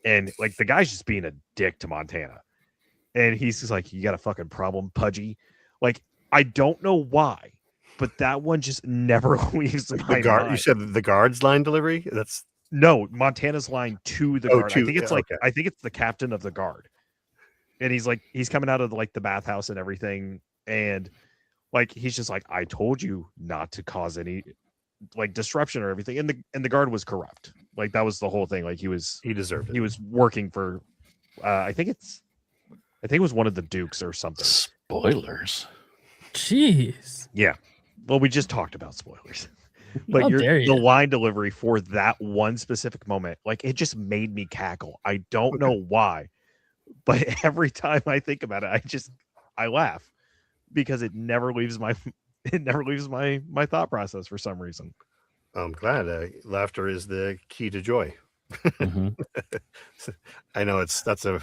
and like the guy's just being a dick to Montana, and he's just like, "You got a fucking problem, Pudgy." Like I don't know why, but that one just never leaves my The guard. mind. You said the guard's line delivery. That's No, Montana's line to the guard. to- I think it's yeah, like okay. I think it's the captain of the guard, and he's coming out of like the bathhouse and everything, and like he's just like, I told you not to cause any like disruption or everything, and the guard was corrupt. Like that was the whole thing. Like he deserved it. he was working for, I think it was one of the dukes or something. Spoilers. Jeez. Yeah, well, we just talked about spoilers. But How dare the you. line delivery for that one specific moment, like it just made me cackle. I don't know why, but every time I think about it, I laugh because it never leaves my thought process for some reason. I'm glad. Laughter is the key to joy. Mhm. I know that's a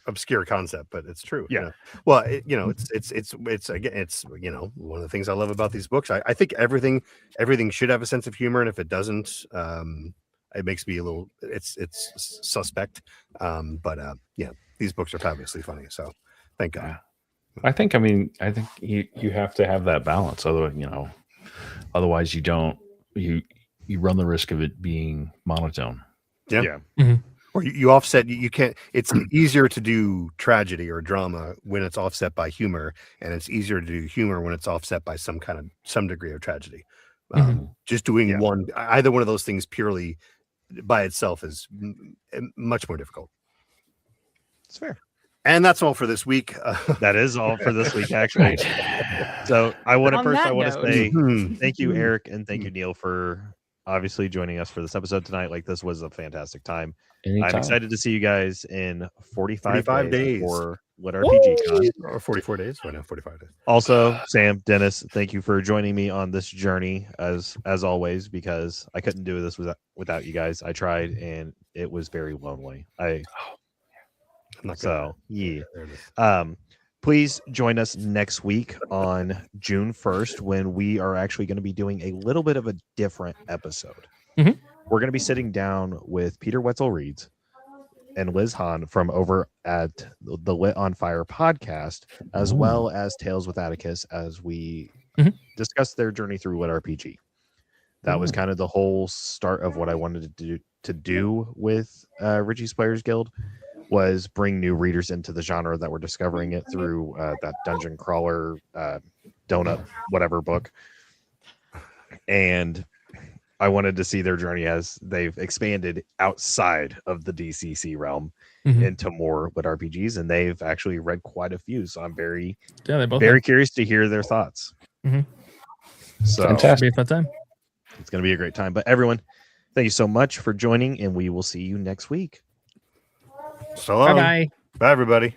obscure concept, but it's true. Yeah. You know? Well, it's again, it's one of the things I love about these books. I think everything should have a sense of humor, and if it doesn't, it makes me a little. It's suspect. But yeah, these books are fabulously funny. So thank God. Yeah. I think you have to have that balance. Otherwise you don't. You run the risk of it being monotone. Yeah. Or you offset. You can't. It's easier to do tragedy or drama when it's offset by humor, and it's easier to do humor when it's offset by some degree of tragedy. Just doing either one of those things purely by itself is much more difficult. It's fair. And that's all for this week. That is all for this week, actually. So I want On to that say Mhm. thank you, Eric, and thank you, Neil, for obviously joining us for this episode tonight. Like this was a fantastic time. Anytime. I'm excited to see you guys in 45 days. for Lit RPG Con. Or 44 days. Right now, 45 days. Also, Sam, Dennis, thank you for joining me on this journey as always, because I couldn't do this without you guys. I tried and it was very lonely. I'm not gonna- Yeah. There it is. Please join us next week on June 1st when we are actually going to be doing a little bit of a different episode. Mhm. We're going to be sitting down with Peter Wetzel Reeds and Liz Hahn from over at the Lit on Fire podcast, as well as Tales with Atticus, as we discuss their journey through Lit RPG. That was kind of the whole start of what I wanted to do with Richey's Players Guild, was bring new readers into the genre that were discovering it through that dungeon crawler donut whatever book. And I wanted to see their journey as they've expanded outside of the DCC realm into more Lit RPGs, and they've actually read quite a few. So I'm very They both very curious to hear their thoughts. So Fantastic. Be a fun time. it's going to be a great time. But everyone, thank you so much for joining, and we will see you next week. So long. Bye. Bye, everybody.